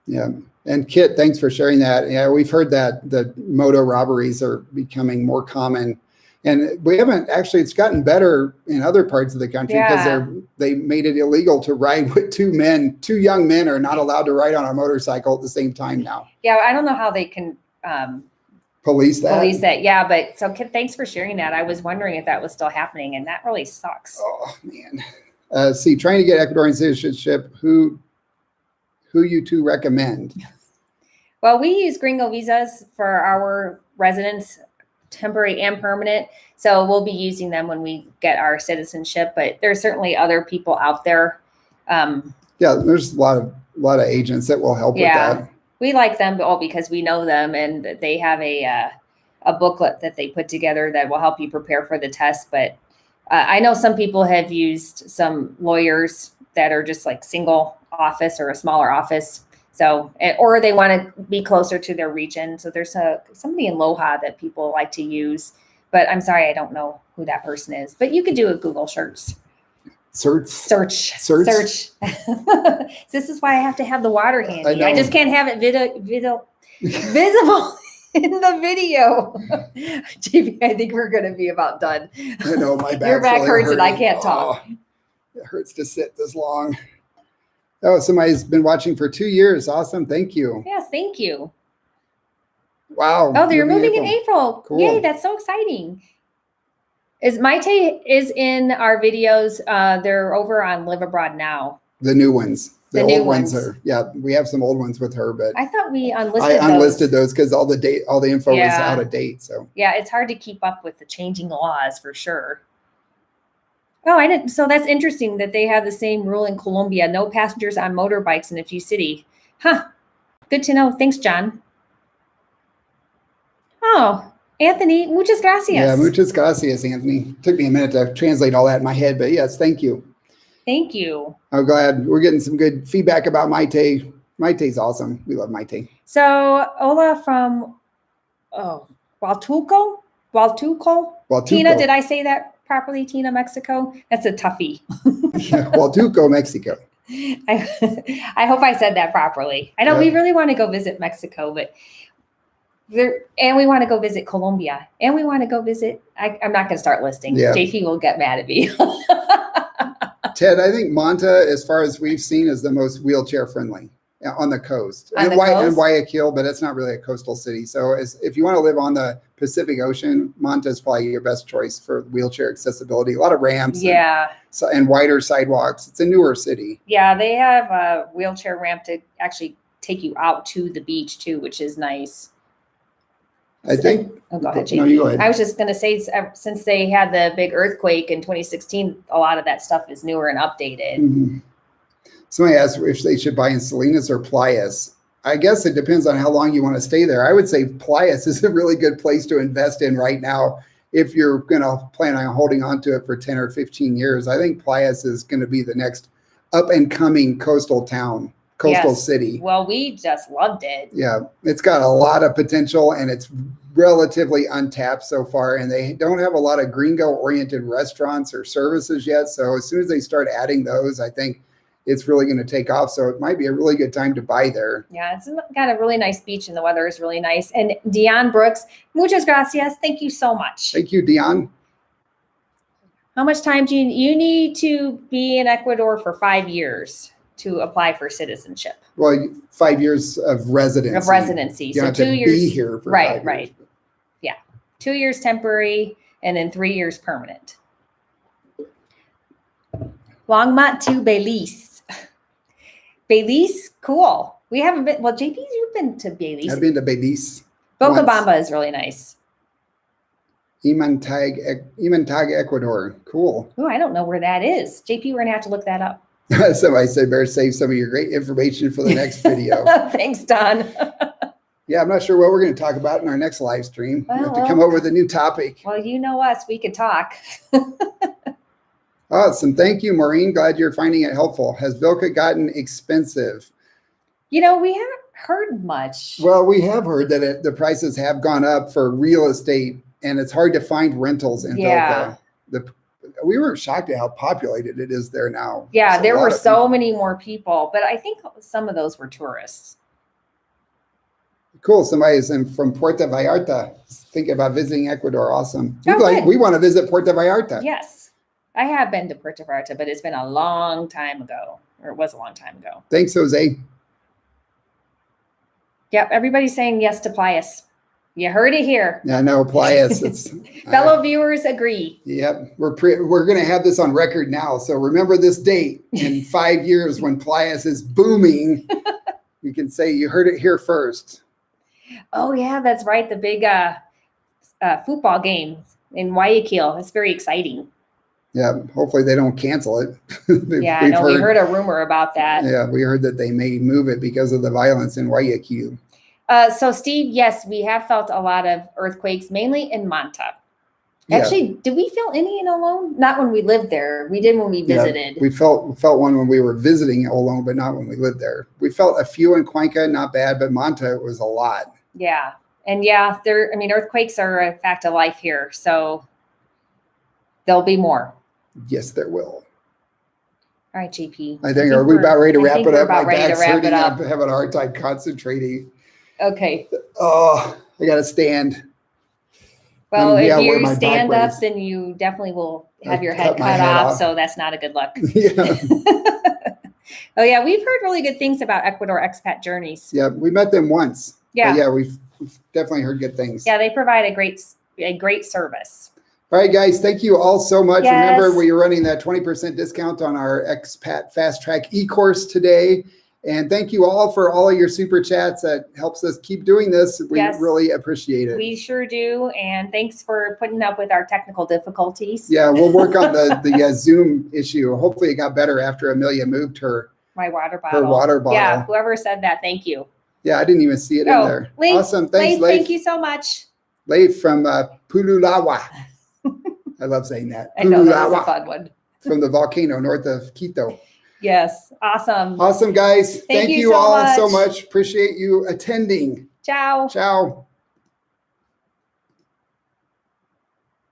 Yeah. And Kit, thanks for sharing that. Yeah, we've heard that the moto robberies are becoming more common. And we haven't actually, it's gotten better in other parts of the country because they made it illegal to ride with two men. Two young men are not allowed to ride on a motorcycle at the same time now. Yeah, I don't know how they can police that. Yeah, but so Kit, thanks for sharing that. I was wondering if that was still happening, and that really sucks. Oh man. See, trying to get Ecuadorian citizenship, who you two recommend? Well, we use gringo visas for our residents, temporary and permanent. So we'll be using them when we get our citizenship, but there's certainly other people out there. Yeah, there's a lot of agents that will help with that. We like them all because we know them, and they have a booklet that they put together that will help you prepare for the test. But I know some people have used some lawyers that are just like single office or a smaller office. So, or they want to be closer to their region. So there's somebody in Loja that people like to use, but I'm sorry, I don't know who that person is, but you could do a Google search. Search. This is why I have to have the water handy. I just can't have it visible in the video. JP, I think we're going to be about done. I know, my back. Your back hurts and I can't talk. It hurts to sit this long. Oh, somebody's been watching for 2 years. Awesome. Thank you. Yes, thank you. Wow. Oh, they're moving in April. Cool. Yay, that's so exciting. Maité is in our videos. They're over on Live Abroad now. The new ones. The old new ones ones are, we have some old ones with her, but I thought we unlisted I unlisted those because all the info was out of date. So yeah, it's hard to keep up with the changing laws for sure. Oh, I didn't. So that's interesting that they have the same rule in Colombia. No passengers on motorbikes in a few cities. Huh. Good to know. Thanks, John. Oh, Anthony, muchas gracias. Yeah, muchas gracias, Anthony. Took me a minute to translate all that in my head, but yes, thank you. Thank you. I'm glad we're getting some good feedback about Maité. Maité's awesome. We love Maité. So Ola from Hualtuco. Tina, did I say that properly? Tina, Mexico. That's a toughie. Yeah, Hualtuco, Mexico. I hope I said that properly. I know we really want to go visit Mexico, but and we want to go visit Colombia, and we want to go visit. I'm not going to start listing. Yeah. JP will get mad at me. Ted, I think Manta, as far as we've seen, is the most wheelchair friendly on the coast. And Guayaquil, but it's not really a coastal city. So if you want to live on the Pacific Ocean, Manta is probably your best choice for wheelchair accessibility. A lot of ramps. And wider sidewalks. It's a newer city. Yeah, they have a wheelchair ramp to actually take you out to the beach too, which is nice. I think. Oh, go ahead, JP. No, you go ahead. I was just going to say, since they had the big earthquake in 2016, a lot of that stuff is newer and updated. Mm-hmm. Somebody asked if they should buy in Salinas or Playas. I guess it depends on how long you want to stay there. I would say Playas is a really good place to invest in right now if you're going to plan on holding on to it for 10 or 15 years. I think Playas is going to be the next up and coming coastal town. Coastal city. Well, we just loved it. Yeah, it's got a lot of potential and it's relatively untapped so far. And they don't have a lot of gringo-oriented restaurants or services yet. So as soon as they start adding those, I think it's really going to take off. So it might be a really good time to buy there. Yeah, it's got a really nice beach and the weather is really nice. And Dion Brooks, muchas gracias. Thank you so much. Thank you, Dion. How much time do you need to be in Ecuador for 5 years to apply for citizenship? Well, 5 years of residency. You so have 2 to years. Be here for 5 years. Right. Yeah. 2 years temporary and then 3 years permanent. Longmont to Belize. Belize, cool. We haven't been, well, JP, you've been to Belize. I've been to Belize. Bocabamba is really nice. Imantag, Ecuador. Cool. Oh, I don't know where that is. JP, we're going to have to look that up. So I said, better save some of your great information for the next video. Thanks, Don. Yeah, I'm not sure what we're going to talk about in our next live stream. We have to come up with a new topic. Well, you know us. We could talk. Awesome. Thank you, Maureen. Glad you're finding it helpful. Has Vilca gotten expensive? You know, we haven't heard much. Well, we have heard that the prices have gone up for real estate, and it's hard to find rentals in Vilca. We were shocked at how populated it is there now. Yeah, there were so many more people, but I think some of those were tourists. Cool. Somebody's from Puerto Vallarta thinking about visiting Ecuador. Awesome. Oh, We want to visit Puerto Vallarta. Yes. I have been to Puerto Vallarta, but it's been a long time ago, or it was a long time ago. Thanks, Jose. Yep. Everybody's saying yes to Plias. You heard it here. Yeah, no, Plias. It's Fellow viewers agree. Yep. We're going to have this on record now. So remember this date in 5 years when Plias is booming. You can say you heard it here first. Oh yeah, that's right. The big football game in Guayaquil. It's very exciting. Yeah. Hopefully they don't cancel it. Yeah, no, we heard a rumor about that. Yeah, we heard that they may move it because of the violence in Guayaquil. So Steve, yes, we have felt a lot of earthquakes, mainly in Manta. Actually, did we feel any in Olón? Not when we lived there. We did when we visited. We felt one when we were visiting Olón, but not when we lived there. We felt a few in Cuenca, not bad, but Manta was a lot. Yeah. And yeah, earthquakes are a fact of life here. So there'll be more. Yes, there will. All right, JP. I think are we about ready to wrap it up? My back's hurting. I'm having a hard time concentrating. Okay. Oh, I got to stand. Well, if you stand up, then you definitely will have your head cut off. So that's not a good look. Yeah. Oh, yeah. We've heard really good things about Ecuador expat journeys. Yeah. We met them once. Yeah. But yeah. We've definitely heard good things. Yeah. They provide a great service. All right, guys. Thank you all so much. Yes. Remember, we are running that 20% discount on our expat fast track e-course today. And thank you all for all of your super chats. That helps us keep doing this. We really appreciate it. We sure do. And thanks for putting up with our technical difficulties. Yeah, we'll work on the Zoom issue. Hopefully it got better after Amelia moved her water bottle. Her water bottle. Yeah, whoever said that, thank you. Yeah, I didn't even see it in there. Leif, awesome. Thanks, Leif. Thank you so much. Leif from Pululawa. I love saying that. I know, that was a fun one. From the volcano north of Quito. Yes. Awesome. Awesome, guys. Thank you so all much. so much. Appreciate you attending. Ciao. Ciao.